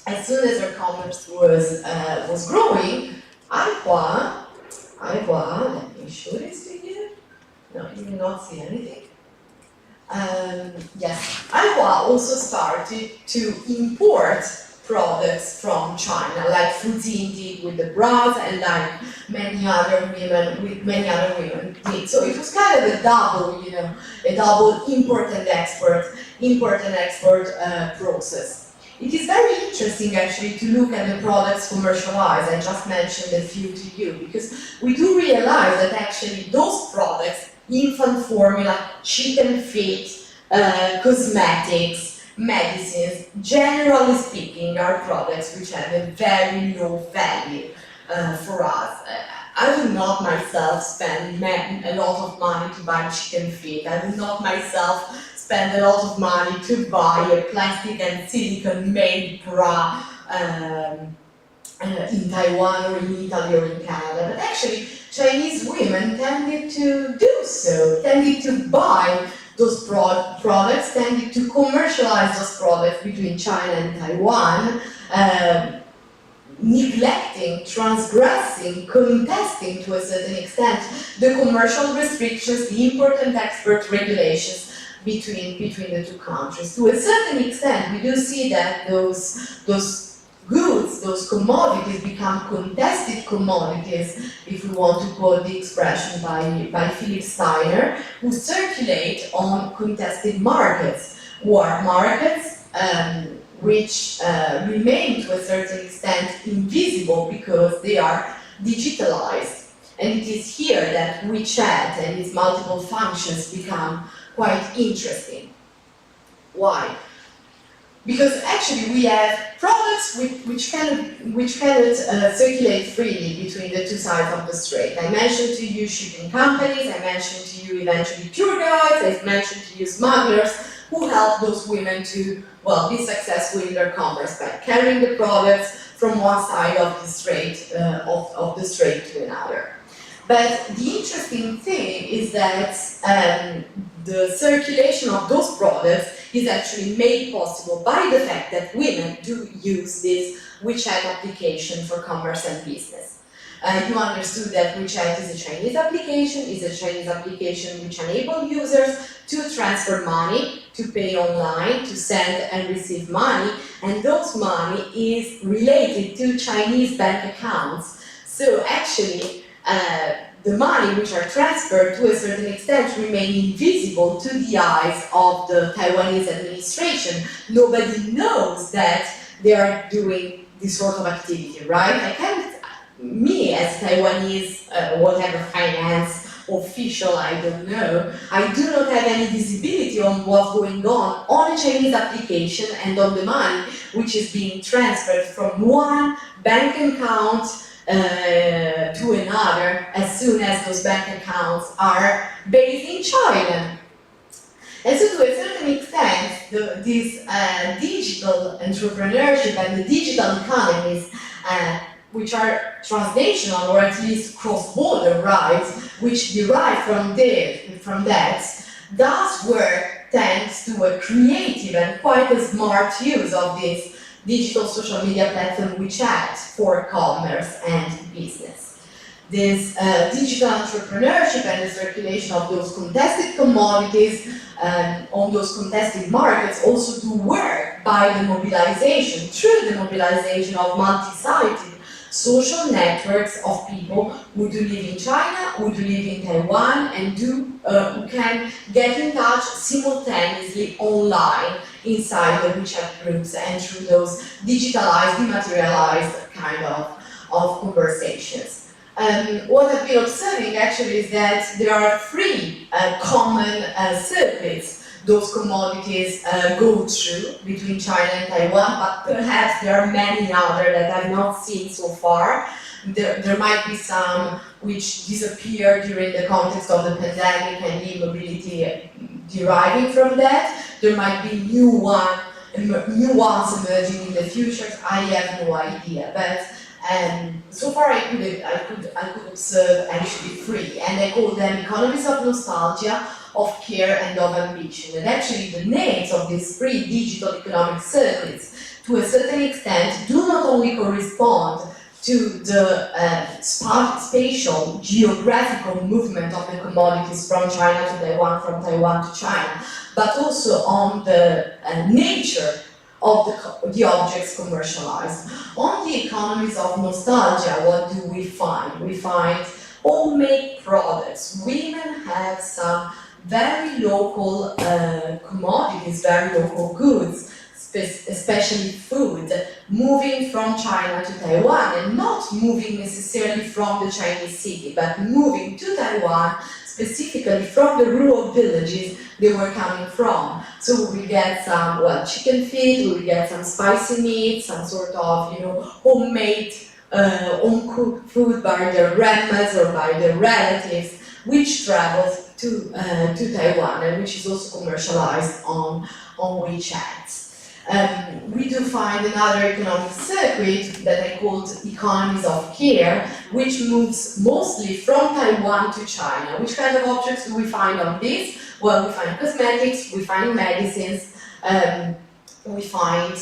as soon as her commerce was growing, Hua, let me show this to you. No, you will not see anything. Hua also started to import products from China, like Fuzin did with the bras, and like many other women did. So it was kind of a double, a double import and export process. It is very interesting actually to look at the products commercialized. I just mentioned a few to you because we do realize that actually those products, infant formula, chicken feet, cosmetics, medicines, generally speaking, are products which have a very low value for us. I would not myself spend a lot of money to buy chicken feet. I would not myself spend a lot of money to buy a plastic and silicone made bra in Taiwan or in Italy or in Canada. But actually, Chinese women tended to do so, tended to buy those products, tended to commercialize those products between China and Taiwan, neglecting, transgressing, contesting to a certain extent the commercial restrictions, the import and export regulations between the two countries. To a certain extent, we do see that those goods, those commodities become contested commodities, if we want to quote the expression by Philip Steiner, who circulate on contested markets, war markets, which remain to a certain extent invisible because they are digitalized. And it is here that WeChat and its multiple functions become quite interesting. Why? Because actually we have products which cannot circulate freely between the two sides of the strait. I mentioned to you shipping companies, I mentioned to you eventually tour guides, I mentioned to you smugglers who help those women to, well, be successful in their commerce by carrying the products from one side of the strait, of the strait to another. But the interesting thing is that the circulation of those products is actually made possible by the fact that women do use this WeChat application for commerce and business. You understood that WeChat is a Chinese application which enables users to transfer money, to pay online, to send and receive money, and those money is related to Chinese bank accounts. So actually, the money which are transferred to a certain extent remain invisible to the eyes of the Taiwanese administration. Nobody knows that they are doing this sort of activity, right? Me as Taiwanese, whatever finance official, I don't know, I do not have any visibility on what's going on a Chinese application and on the money which is being transferred from one bank account to another as soon as those bank accounts are based in China. And so to a certain extent, this digital entrepreneurship and the digital economies which are transnational or at least cross-border, right, which derive from that, does work thanks to a creative and quite a smart use of this digital social media platform WeChat for commerce and business. This digital entrepreneurship and the circulation of those contested commodities on those contested markets also do work by the mobilization, through the mobilization of multi-sided social networks of people who do live in China, who do live in Taiwan, and who can get in touch simultaneously online inside the WeChat groups and through those digitalized, dematerialized kind of conversations. What I've been observing actually is that there are three common circuits those commodities go through between China and Taiwan, but perhaps there are many others that I've not seen so far. There might be some which disappear during the context of the pandemic and the immobility deriving from that. There might be new ones emerging in the future. I have no idea, but so far I could observe actually three, and I call them economies of nostalgia, of care, and of ambition. And actually the names of these three digital economic circuits, to a certain extent, do not only correspond to the spatial, geographical movement of the commodities from China to Taiwan, from Taiwan to China, but also on the nature of the objects commercialized. On the economies of nostalgia, what do we find? We find homemade products. Women have some very local commodities, very local goods, especially food, moving from China to Taiwan, and not moving necessarily from the Chinese city, but moving to Taiwan, specifically from the rural villages they were coming from. So we get some, well, chicken feet, we get some spicy meat, some sort of, homemade, home-cooked food by their grandmas or by their relatives, which travels to Taiwan, and which is also commercialized on WeChat. We do find another economic circuit that I called economies of care, which moves mostly from Taiwan to China. Which kind of objects do we find on this? Well, we find cosmetics, we find medicines, we find,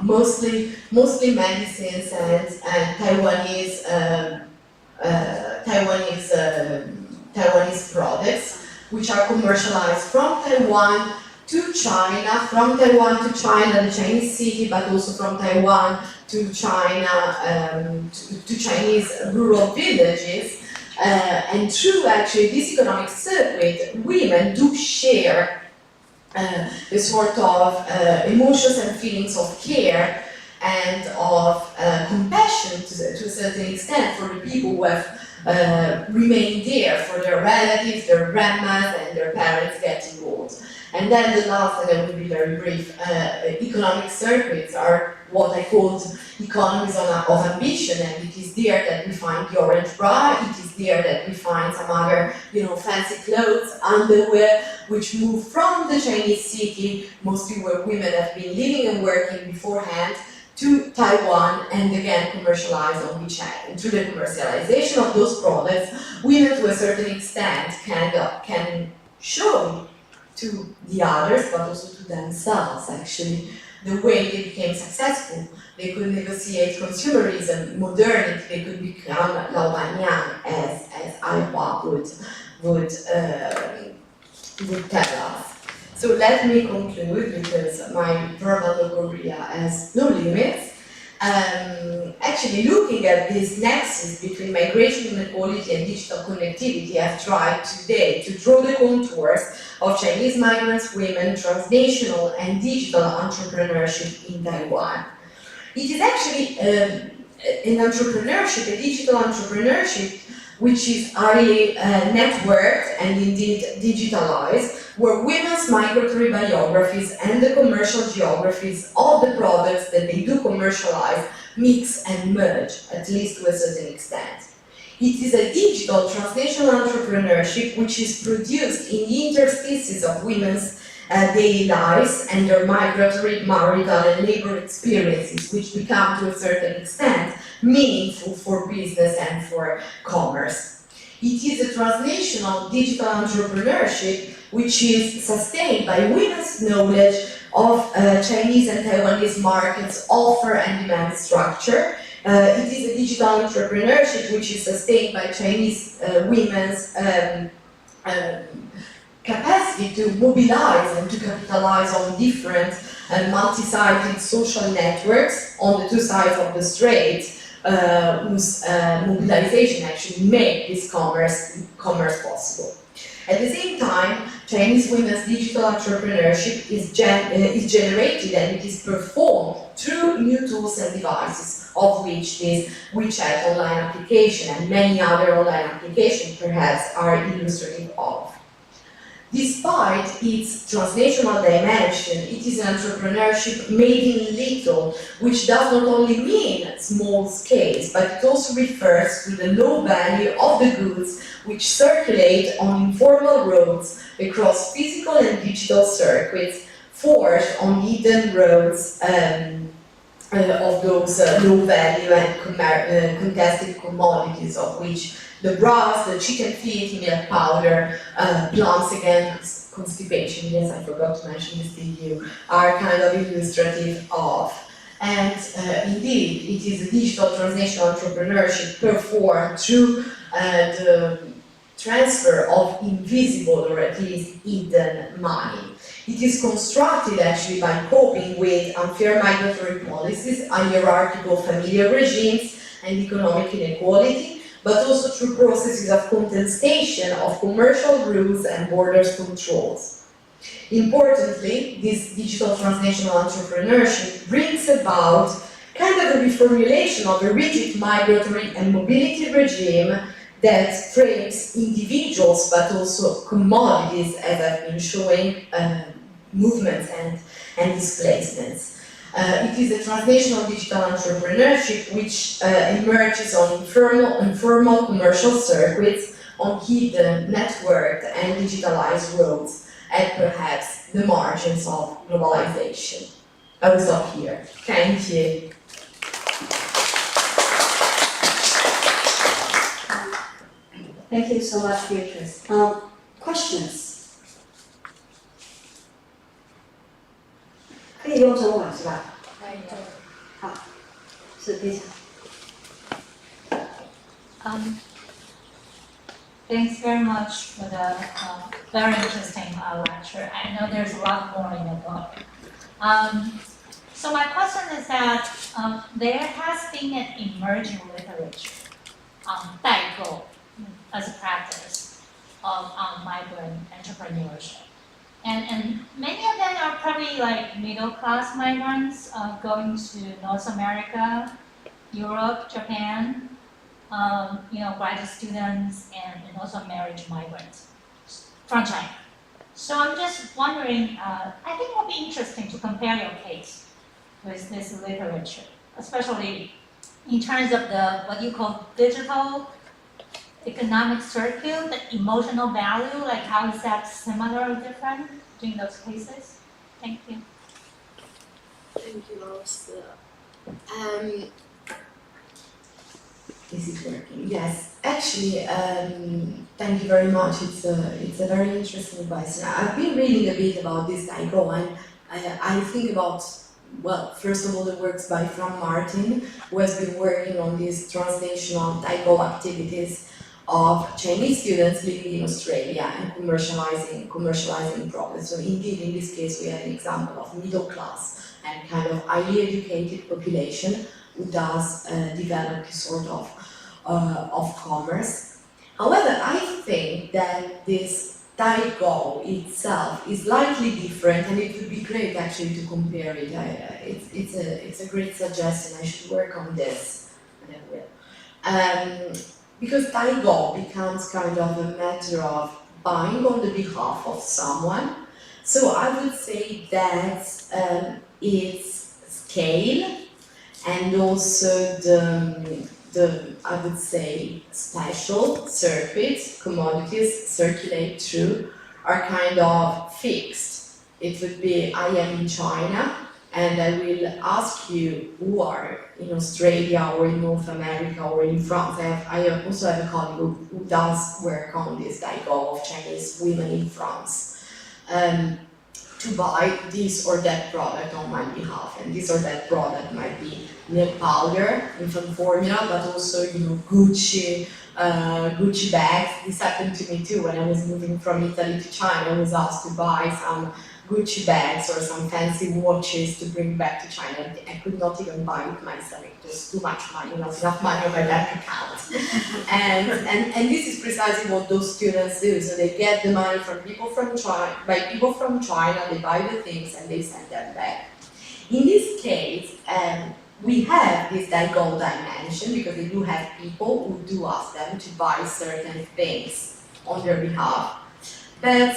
mostly medicines and Taiwanese products, which are commercialized from Taiwan to China, from Taiwan to China, the Chinese city, but also from Taiwan to China, to Chinese rural villages. And through actually this economic circuit, women do share the sort of emotions and feelings of care and of compassion to a certain extent for the people who have remained there, for their relatives, their grandmas, and their parents getting old. And then the last, and I will be very brief, economic circuits are what I called economies of ambition, and it is there that we find the orange bra, it is there that we find some other, fancy clothes, underwear, which move from the Chinese city, mostly where women have been living and working beforehand, to Taiwan, and again commercialized on WeChat. And through the commercialization of those products, women to a certain extent can show to the others, but also to themselves actually, the way they became successful. They could negotiate consumerism, modernity, they could become Laobanyan, as Aihua would tell us. So let me conclude, because my verbal logorrhea has no limits. Actually, looking at this nexus between migration inequality and digital connectivity, I've tried today to draw the contours of Chinese migrants, women, transnational and digital entrepreneurship in Taiwan. It is actually an entrepreneurship, a digital entrepreneurship, which is highly networked and indeed digitalized, where women's migratory biographies and the commercial geographies of the products that they do commercialize mix and merge, at least to a certain extent. It is a digital transnational entrepreneurship which is produced in the interstices of women's daily lives and their migratory, marital and labor experiences, which become to a certain extent meaningful for business and for commerce. It is a transnational digital entrepreneurship which is sustained by women's knowledge of Chinese and Taiwanese markets' offer and demand structure. It is a digital entrepreneurship which is sustained by Chinese women's capacity to mobilize and to capitalize on different and multi-sided social networks on the two sides of the strait, whose mobilization actually make this commerce possible. At the same time, Chinese women's digital entrepreneurship is generated and it is performed through new tools and devices, of which this WeChat online application and many other online applications perhaps are illustrative of. Despite its transnational dimension, it is an entrepreneurship made in little, which does not only mean small scales, but it also refers to the low value of the goods which circulate on informal roads across physical and digital circuits forged on hidden roads of those low value and contested commodities, of which the bras, the chicken feet, milk powder, plums against constipation, yes, I forgot to mention this to you, are kind of illustrative of. And indeed, it is a digital transnational entrepreneurship performed through transfer of invisible or at least hidden money. It is constructed actually by coping with unfair migratory policies, hierarchical familial regimes, and economic inequality, but also through processes of contestation of commercial rules and borders controls. Importantly, this digital transnational entrepreneurship brings about kind of a reformulation of a rigid migratory and mobility regime that frames individuals but also commodities, as I've been showing, movements and displacements. It is a transnational digital entrepreneurship which emerges on informal commercial circuits, on hidden, networked and digitalized roads, at perhaps the margins of globalization. I will stop here. Thank you. Thank you so much, Beatrice. Questions? 可以用中文是吧？可以的。好，是非常。Thanks very much for the very interesting lecture. I know there's a lot more in the book. So my question is that there has been an emerging literature on 代购 as a practice of migrant entrepreneurship. And many of them are probably like middle-class migrants going to North America, Europe, Japan, graduate students, and also marriage migrants from China. So I'm just wondering, I think it would be interesting to compare your case with this literature, especially in terms of the what you call digital economic circle, the emotional value, like how is that similar or different between those cases? Thank you. Thank you, Rose. Is it working? Yes. Actually, thank you very much. It's a very interesting advice. I've been reading a bit about this Taigo, and I think about, well, first of all, the works by Frank Martin, who has been working on these transnational Taigo activities of Chinese students living in Australia and commercializing products. So indeed, in this case, we have an example of middle class and kind of highly educated population who does develop this sort of commerce. However, I think that this Taigo itself is slightly different, and it would be great actually to compare it. It's a great suggestion. I should work on this, and I will. Because Taigo becomes kind of a matter of buying on the behalf of someone. So I would say that its scale and also the I would say special circuits commodities circulate through are kind of fixed. It would be, I am in China and I will ask you who are in Australia or in North America or in France. I also have a colleague who does work on this Taigo of Chinese women in France to buy this or that product on my behalf. And this or that product might be milk powder, infant formula, but also Gucci bags. This happened to me too when I was moving from Italy to China. I was asked to buy some Gucci bags or some fancy watches to bring back to China. I could not even buy it myself. It was too much money, not enough money on my bank account. and this is precisely what those students do. So they get the money from people from China, they buy the things and they send them back. In this case, we have this Taigo dimension because they do have people who do ask them to buy certain things on their behalf. But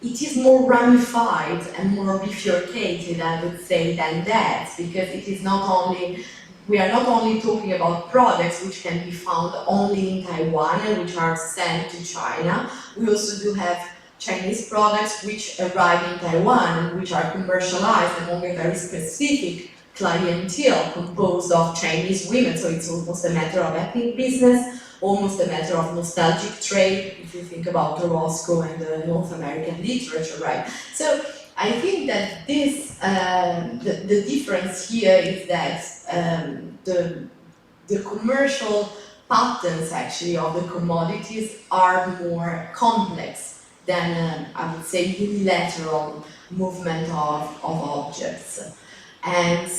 it is more ramified and more bifurcated, I would say, than that, because it is not only, we are not only talking about products which can be found only in Taiwan and which are sent to China. We also do have Chinese products which arrive in Taiwan and which are commercialized among a very specific clientele composed of Chinese women. So it's almost a matter of ethnic business, almost a matter of nostalgic trade, if you think about Orozco and the North American literature, right? So I think that this, the difference here is that the commercial patterns actually of the commodities are more complex than I would say unilateral movement of objects. And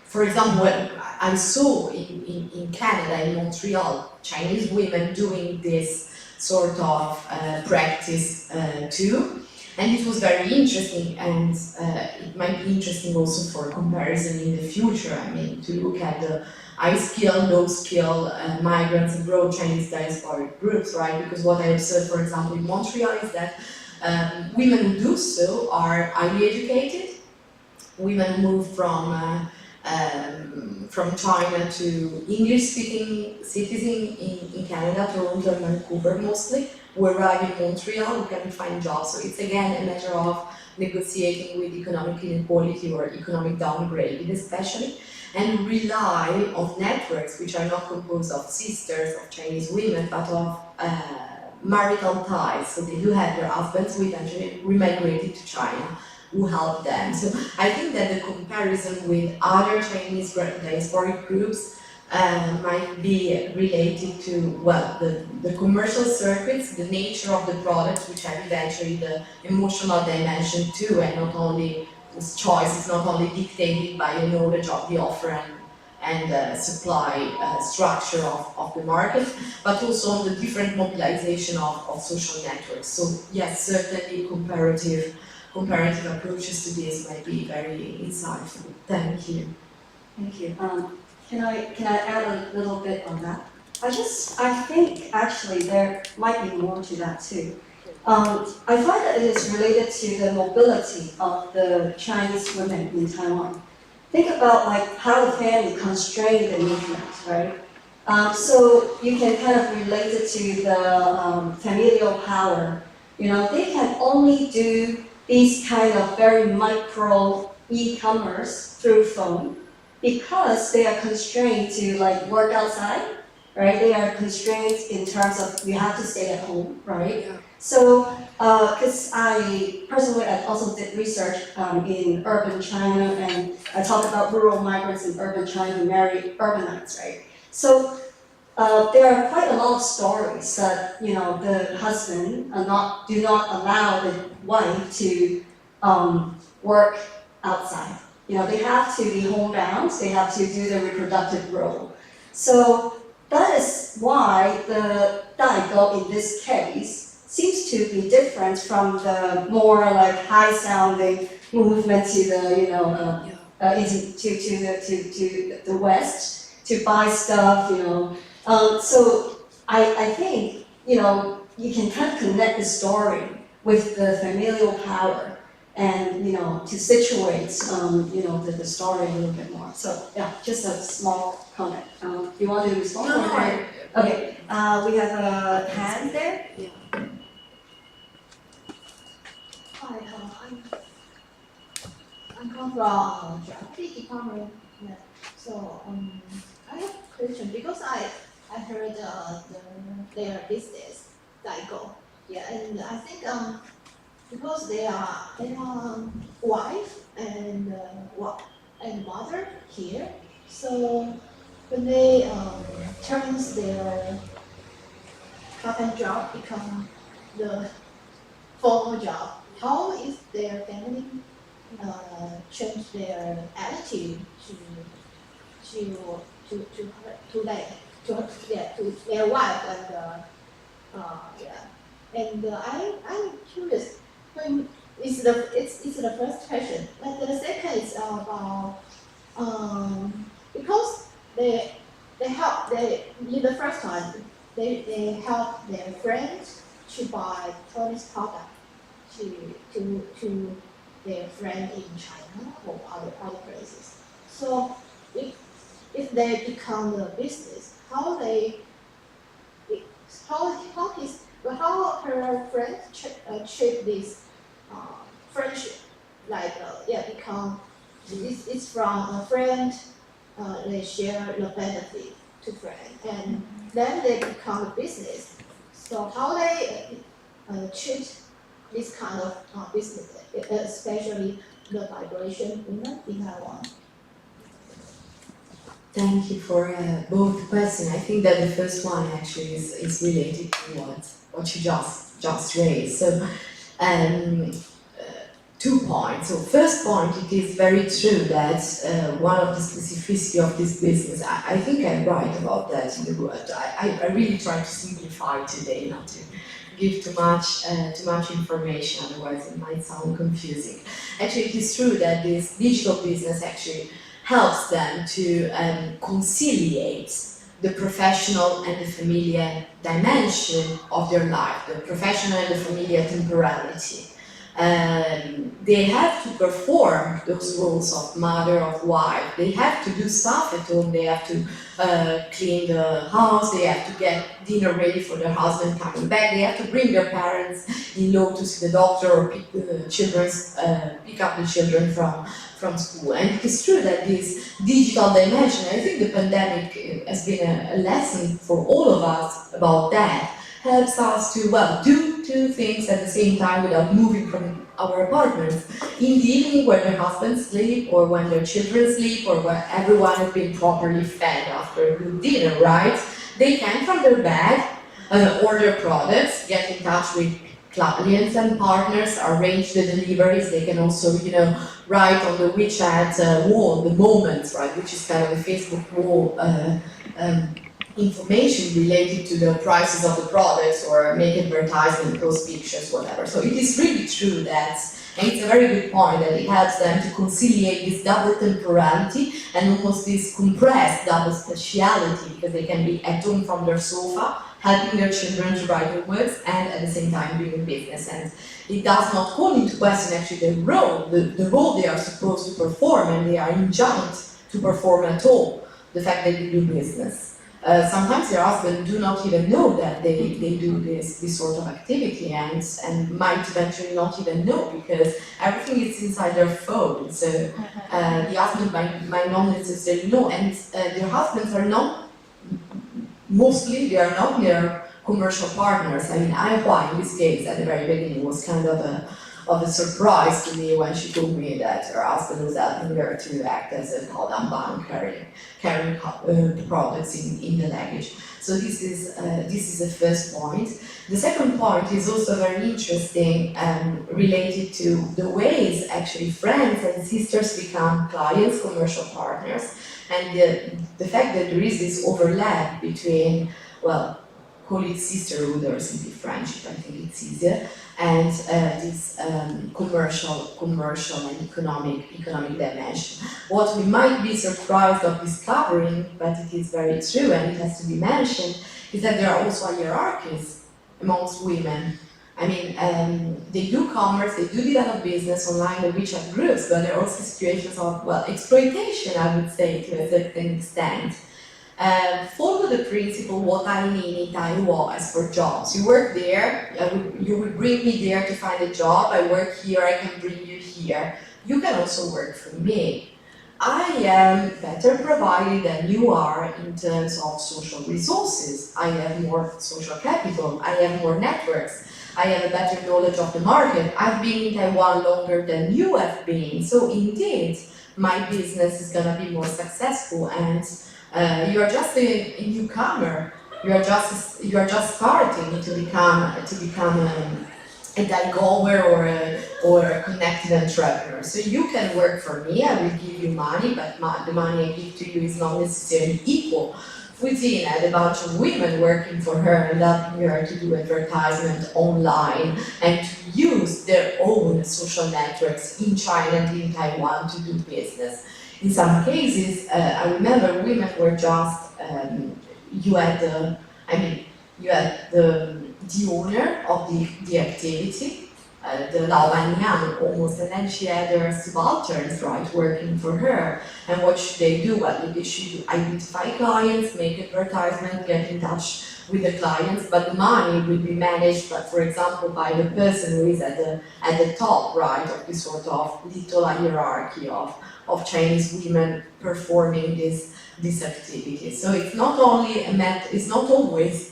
for example, when I saw in Canada, in Montreal, Chinese women doing this sort of practice too. And it was very interesting, and it might be interesting also for comparison in the future. I mean, to look at the high skill, low skill migrants and broad Chinese diasporic groups, right? Because what I observed, for example, in Montreal is that women who do so are highly educated. Women who move from China to English-speaking cities in Canada, Toronto and Vancouver mostly, who arrive in Montreal, who can find jobs. So it's again a matter of negotiating with economic inequality or economic downgrade, especially, and rely on networks which are not composed of sisters, of Chinese women, but of marital ties. So they do have their husbands who eventually remigrated to China, who help them. So I think that the comparison with other Chinese diasporic groups might be related to, well, the commercial circuits, the nature of the products, which have eventually the emotional dimension too, and not only this choice is not only dictated by the knowledge of the offer and supply structure of the market, but also on the different mobilization of social networks. So yes, certainly comparative approaches to this might be very insightful. Thank you. Thank you. Can I add a little bit on that? I think actually there might be more to that too. I find that it is related to the mobility of the Chinese women in Taiwan. Think about like how the family constrained the movement, right? So you can kind of relate it to the familial power. You know, they can only do these kind of very micro e-commerce through phone because they are constrained to like work outside, right? They are constrained in terms of you have to stay at home, right? Yeah. So, because I personally also did research in urban China, and I talk about rural migrants in urban China who marry urbanites, right? So there are quite a lot of stories that the husband do not allow the wife to work outside. They have to be homebound. They have to do the reproductive role. So that is why the daigou in this case seems to be different from the more like high-sounding movement to the to the West to buy stuff. So I think you can kind of connect the story with the familial power and to situate the story a little bit more. So yeah, just a small comment. You want to respond? No. Okay. We have a hand there. Yeah. Hi, I'm come from geography department. Yeah. So I have a question because I heard their business daigou. Yeah, and I think because they are wife and mother here, so when they turns their part-time job become the formal job, how is their family change their attitude to their wife and I'm curious. It's the first question. And the second is about because they in the first one they help their friends to buy tourist product to their friend in China or other places. So if they become the business, how her friends treat this friendship, like become it's from a friend, they share the benefit to friend, and then they become a business. So how they treat this kind of business, especially the migration women in Taiwan. Thank you for both questions. I think that the first one actually is related to what you just raised. So, 2 points. So, first point, it is very true that one of the specificity of this business, I think I write about that in the book. I really try to simplify today, not to give too much information, otherwise it might sound confusing. Actually, it is true that this digital business actually helps them to conciliate the professional and the familiar dimension of their life, the professional and the familiar temporality. They have to perform those roles of mother, of wife. They have to do stuff at home. They have to clean the house. They have to get dinner ready for their husband coming back. They have to bring their parents-in-law to see the doctor or pick up the children from school. And it is true that this digital dimension, I think the pandemic has been a lesson for all of us about that, helps us to, do 2 things at the same time without moving from our apartments. In the evening when their husbands sleep, or when their children sleep, or when everyone has been properly fed after a good dinner, right? They can from their bed order products, get in touch with clients and partners, arrange the deliveries. They can also, write on the WeChat wall the moments, right, which is kind of the Facebook wall information related to the prices of the products, or make advertisement, post pictures, whatever. So it is really true that, and it's a very good point, that it helps them to conciliate this double temporality and almost this compressed double spatiality, because they can be at home from their sofa, helping their children to write their works, and at the same time doing business. And it does not call into question actually the role they are supposed to perform, and they are enjoined to perform at all, the fact that they do business. Sometimes their husbands do not even know that they do this sort of activity, and might eventually not even know, because everything is inside their phone. So the husband might not necessarily know, and their husbands are not, mostly they are not their commercial partners. I mean, Aihua in this case at the very beginning was kind of a surprise to me when she told me that her husband was helping her to act as a Kodanban carrying products in the luggage. So this is the first point. The second point is also very interesting, related to the ways actually friends and sisters become clients, commercial partners, and the fact that there is this overlap between, call it sisterhood or simply friendship, I think it's easier, and this commercial and economic dimension. What we might be surprised of discovering, but it is very true and it has to be mentioned, is that there are also hierarchies amongst women. I mean, they do commerce, they do develop business online, the WeChat groups, but there are also situations of, exploitation, I would say, to a certain extent. Follow the principle, what I mean in Taiwan as for jobs. You work there, you will bring me there to find a job, I work here, I can bring you here. You can also work for me. I am better provided than you are in terms of social resources. I have more social capital, I have more networks, I have a better knowledge of the market. I've been in Taiwan longer than you have been, so indeed, my business is gonna be more successful, and you are just a newcomer. You are just starting to become a digover or a connected entrepreneur. So you can work for me. I will give you money, but the money I give to you is not necessarily equal. Within had a bunch of women working for her and helping her to do advertisement online and to use their own social networks in China and in Taiwan to do business. In some cases, I remember women were just, you had the owner of the activity, the Laobanyan almost, and then she had her subalterns, right, working for her. And what should they do? Well, they should identify clients, make advertisement, get in touch with the clients, but the money will be managed, but for example, by the person who is at the top, right, of this sort of little hierarchy of Chinese women performing this activity. So it's not always,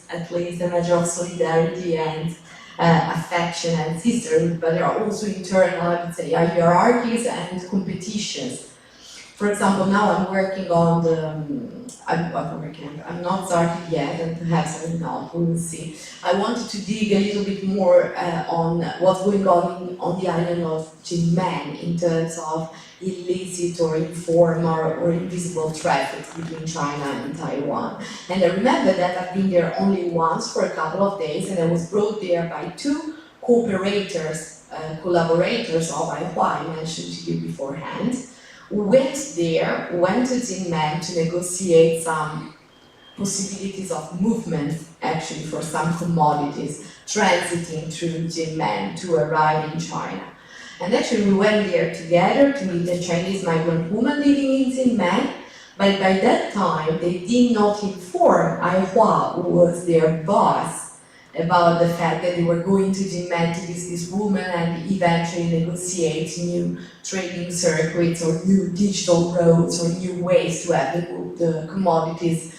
at least, a matter of solidarity and affection and sisterhood, but there are also internal, I would say, hierarchies and competitions. For example, now I'm working on I'm not started yet, and perhaps I will not, we will see. I wanted to dig a little bit more on what's going on the island of Jinmen in terms of illicit or informal or invisible traffic between China and Taiwan. And I remember that I've been there only once for a couple of days, and I was brought there by two collaborators of Aihua, I mentioned to you beforehand. We went to Jinmen to negotiate some possibilities of movement, actually, for some commodities transiting through Jinmen to arrive in China. And actually, we went there together to meet a Chinese migrant woman living in Jinmen, but by that time, they did not inform Aihua, who was their boss, about the fact that they were going to Jinmen to visit this woman and eventually negotiate new trading circuits or new digital roads or new ways to have the commodities,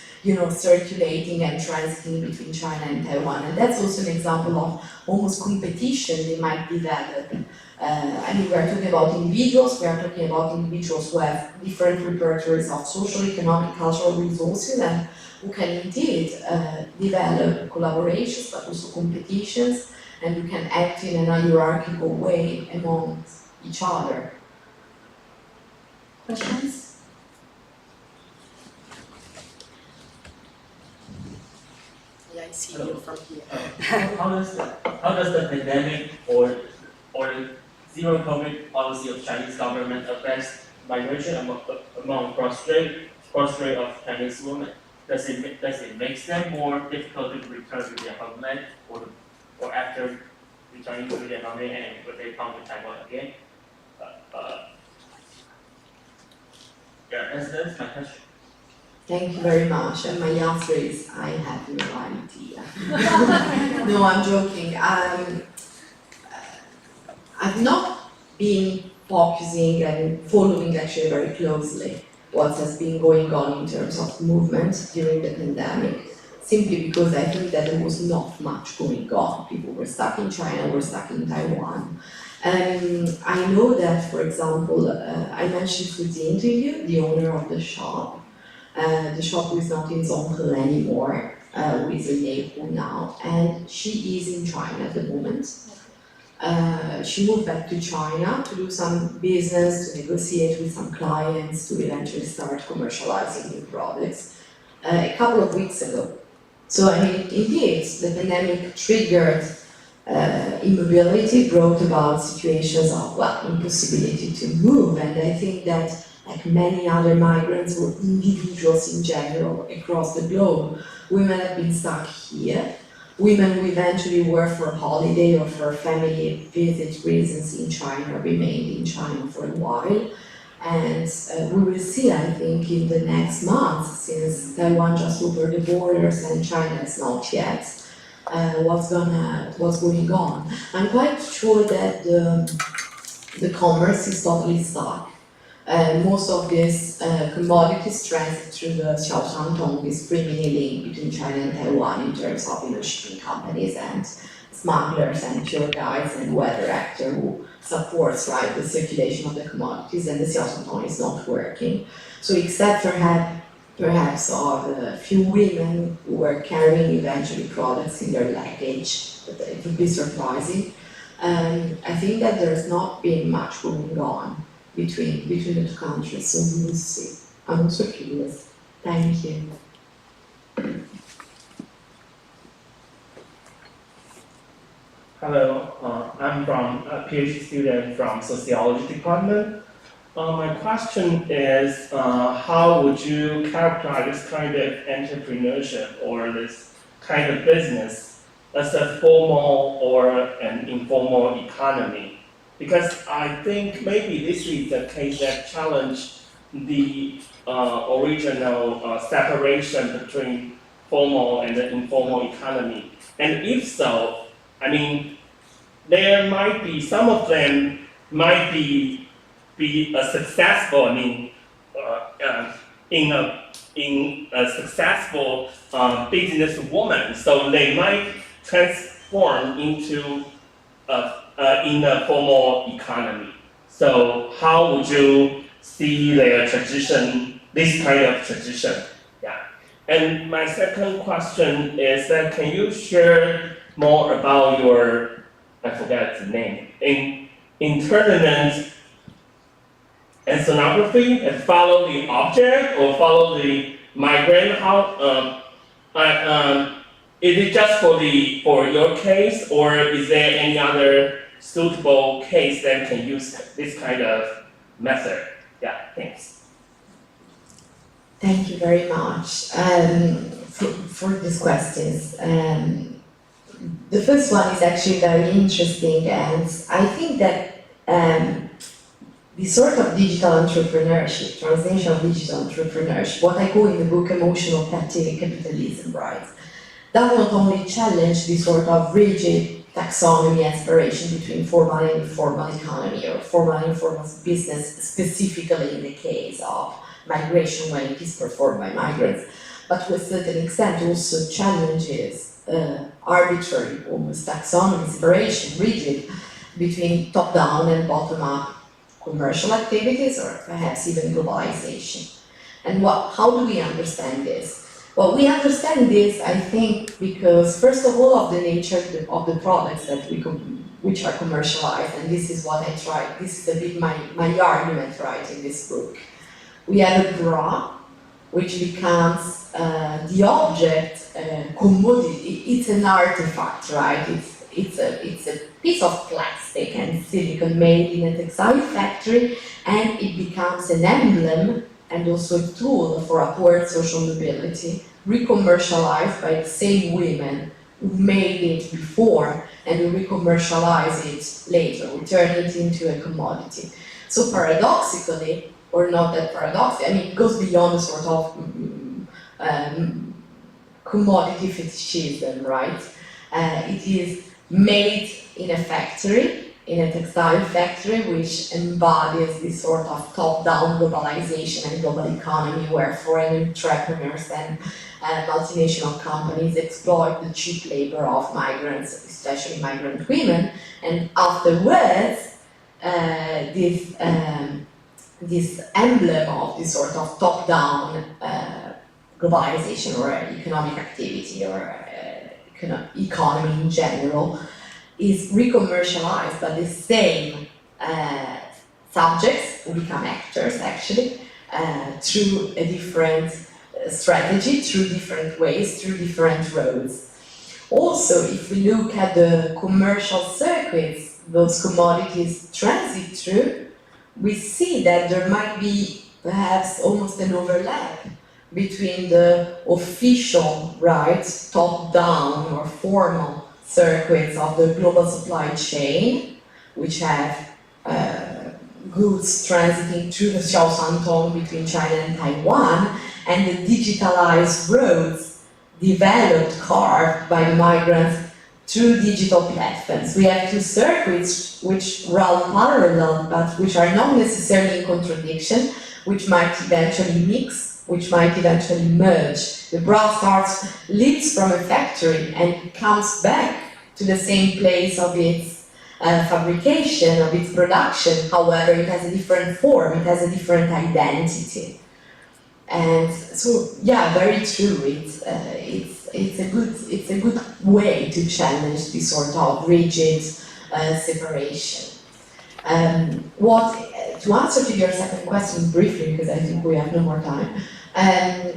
circulating and transiting between China and Taiwan. And that's also an example of almost competition they might develop. We are talking about individuals, who have different repertories of social, economic, cultural resources, and who can indeed develop collaborations, but also competitions, and who can act in a hierarchical way among each other. Questions? Yeah, I see you from here. How does the pandemic or zero COVID policy of Chinese government affect migration among cross-strait of Chinese women? Does it make them more difficult to return to their homeland, or after returning to their homeland and would they come to Taiwan again? That's my question. Thank you very much. And my answer is I have no idea. No, I'm joking. I've not been focusing and following actually very closely what has been going on in terms of movement during the pandemic, simply because I think that there was not much going on. People were stuck in China, were stuck in Taiwan. I know that, for example, I mentioned through the interview the owner of the shop who is not in Zhonghe anymore, who is in Yehu now, and she is in China at the moment. She moved back to China to do some business, to negotiate with some clients, to eventually start commercializing new products a couple of weeks ago. So, indeed, the pandemic triggered immobility, brought about situations of, impossibility to move, and I think that, like many other migrants or individuals in general across the globe, women have been stuck here. Women who eventually were for holiday or for family visit reasons in China remained in China for a while. And we will see, I think, in the next months, since Taiwan just opened the borders and China has not yet, what's going on. I'm quite sure that the commerce is totally stuck. Most of these commodities transit through the Xiaoshantung, this premier link between China and Taiwan in terms of shipping companies and smugglers and tour guides and weather actor who supports the circulation of the commodities, and the Xiaoshantung is not working. So except for perhaps of a few women who were carrying eventually products in their luggage, but it would be surprising. I think that there's not been much going on between the two countries, so we will see. I'm also curious. Thank you. Hello, I'm a PhD student from Sociology Department. My question is, how would you characterize this kind of entrepreneurship or this kind of business as a formal or an informal economy? Because I think maybe this is the case that challenged the original separation between formal and the informal economy. And if so, there might be, some of them might be successful, in a successful businesswoman, so they might transform into in a formal economy. So how would you see their tradition, this kind of tradition. Yeah. And my second question is that can you share more about your, I forgot the name, internment ethnography and follow the object or follow the migrant? How is it just for your case, or is there any other suitable case that can use this kind of method? Yeah, thanks. Thank you very much for these questions. The first one is actually very interesting, and I think that the sort of digital entrepreneurship, transnational digital entrepreneurship, what I call in the book emotional capitalism, right, does not only challenge the sort of rigid taxonomy aspiration between formal and informal economy or formal and informal business, specifically in the case of migration when it is performed by migrants, but to a certain extent also challenges arbitrary, almost taxonomy separation, rigid, between top-down and bottom-up commercial activities or perhaps even globalization. And how do we understand this? Well, we understand this, I think, because first of all, of the nature of the products that which are commercialized, and this is what I try, this is a bit my argument, right, in this book. We have a bra, which becomes the object, commodity. It's an artifact, right? It's a piece of plastic and silicone made in a textile factory, and it becomes an emblem and also a tool for upward social mobility, re-commercialized by the same women who made it before and who re-commercialize it later, who turn it into a commodity. So paradoxically, or not that paradoxical, I mean, it goes beyond the sort of commodity fetishism, right? It is made in a factory, in a textile factory, which embodies this sort of top-down globalization and global economy where foreign entrepreneurs and multinational companies exploit the cheap labor of migrants, especially migrant women, and afterwards this emblem of this sort of top-down globalization or economic activity or economy in general is re-commercialized by the same subjects who become actors actually through a different strategy, through different ways, through different roads. Also, if we look at the commercial circuits those commodities transit through, we see that there might be perhaps almost an overlap between the official, right, top-down or formal circuits of the global supply chain, which have goods transiting through the Xiaosantong between China and Taiwan, and the digitalized roads developed, carved by the migrants through digital platforms. We have two circuits which run parallel, but which are not necessarily in contradiction, which might eventually mix, which might eventually merge. The bra leaves from a factory and comes back to the same place of its fabrication, of its production. However, it has a different form, it has a different identity. And so, yeah, very true. It's a good way to challenge this sort of rigid separation. To answer to your second question briefly, because I think we have no more time,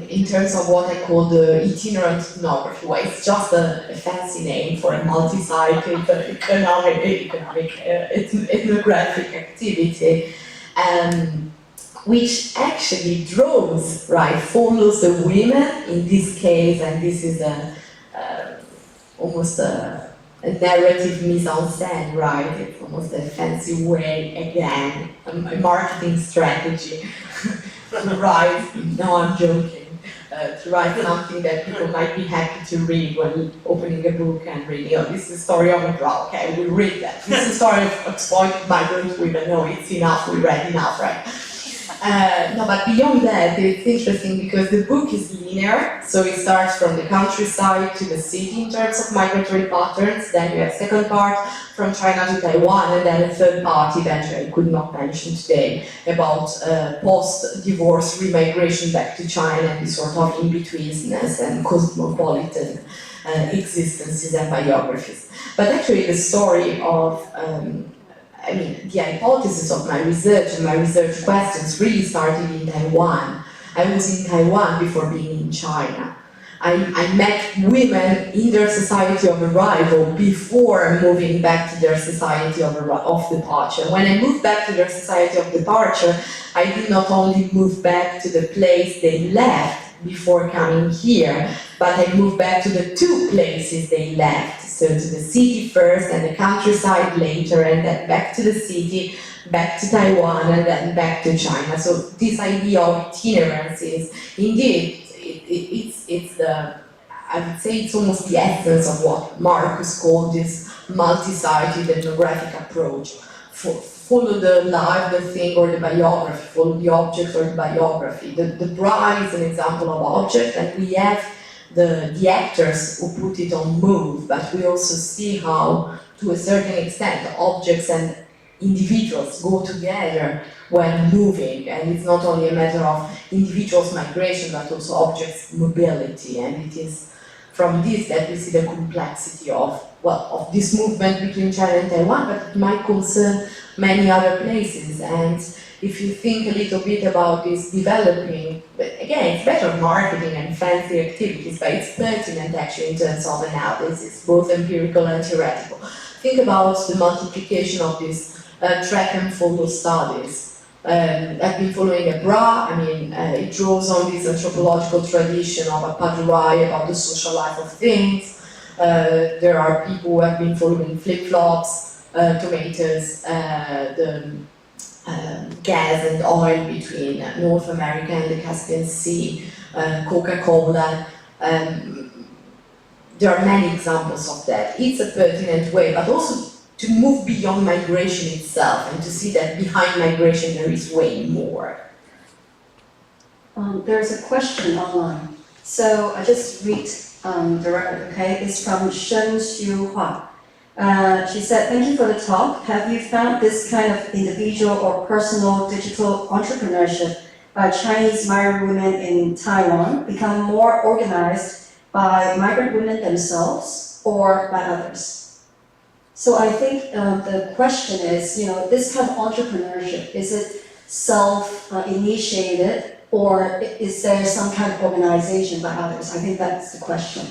in terms of what I call the itinerant ethnography, well, it's just a fancy name for a multi-site ethnographic activity, which actually draws, right, follows the women in this case, and this is almost a narrative mise-en-scène, right? It's almost a fancy way, again, a marketing strategy to write, no, I'm joking, to write something that people might be happy to read when opening a book and reading, oh, this is the story of a girl, okay, we'll read that. This is the story of exploited migrant women, no, it's enough, we read enough, right? No, but beyond that, it's interesting because the book is linear, so it starts from the countryside to the city in terms of migratory patterns, then you have second part from China to Taiwan, and then a third part eventually I could not mention today about post-divorce remigration back to China and the sort of in-betweenness and cosmopolitan existences and biographies. But actually the story of the hypothesis of my research and my research questions really started in Taiwan. I was in Taiwan before being in China. I met women in their society of arrival before moving back to their society of departure. When I moved back to their society of departure, I did not only move back to the place they left before coming here, but I moved back to the two places they left. So to the city first and the countryside later, and then back to the city, back to Taiwan, and then back to China. So this idea of itinerance is indeed, it's the, I would say it's almost the essence of what Marcus called this multi-sided ethnographic approach. Follow the life, the thing, or the biography, follow the object or the biography. The bride is an example of object, and we have the actors who put it on move, but we also see how, to a certain extent, objects and individuals go together when moving, and it's not only a matter of individuals' migration, but also objects' mobility, and it is from this that we see the complexity of this movement between China and Taiwan, but it might concern many other places. And if you think a little bit about this developing, but again, it's better marketing and fancy activities, but it's pertinent actually in terms of analysis, both empirical and theoretical. Think about the multiplication of these track and follow studies. I've been following a bra, it draws on this anthropological tradition of a padurai about the social life of things. There are people who have been following flip-flops, tomatoes, the gas and oil between North America and the Caspian Sea, Coca-Cola. There are many examples of that. It's a pertinent way, but also to move beyond migration itself and to see that behind migration there is way more. There's a question online. So I just read directly, okay? It's from Shen Xiu Hua. She said, thank you for the talk. Have you found this kind of individual or personal digital entrepreneurship by Chinese migrant women in Taiwan become more organized by migrant women themselves or by others? So I think the question is, this kind of entrepreneurship, is it self-initiated or is there some kind of organization by others? I think that's the question.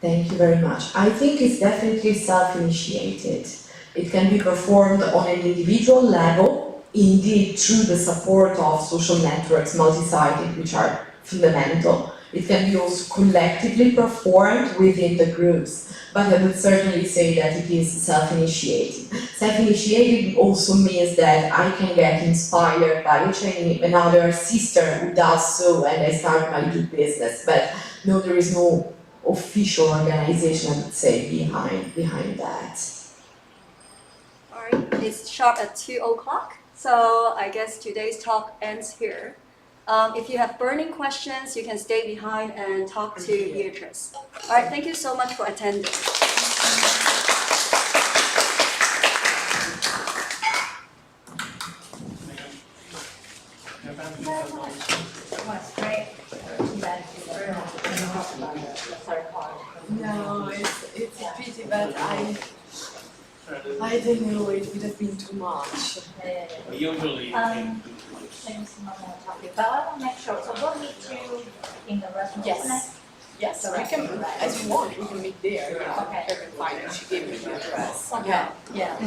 Thank you very much. I think it's definitely self-initiated. It can be performed on an individual level, indeed through the support of social networks, multi-sided, which are fundamental. It can be also collectively performed within the groups. But I would certainly say that it is self-initiated. Self-initiated also means that I can get inspired by another sister who does so, and I start my new business. But no, there is no official organization, I would say, behind that. All right, it's sharp at 2 o'clock, so I guess today's talk ends here. If you have burning questions, you can stay behind and talk to Beatrice. All right, thank you so much for attending. It was great. No, it's a pity, but I don't know, it would have been too much. Usually, There's no more topic, but I will make sure. So we'll meet you in the restaurant. Yes, we can, as you want, we can meet there. Okay. Fine, she gave me the address. Okay. Yeah.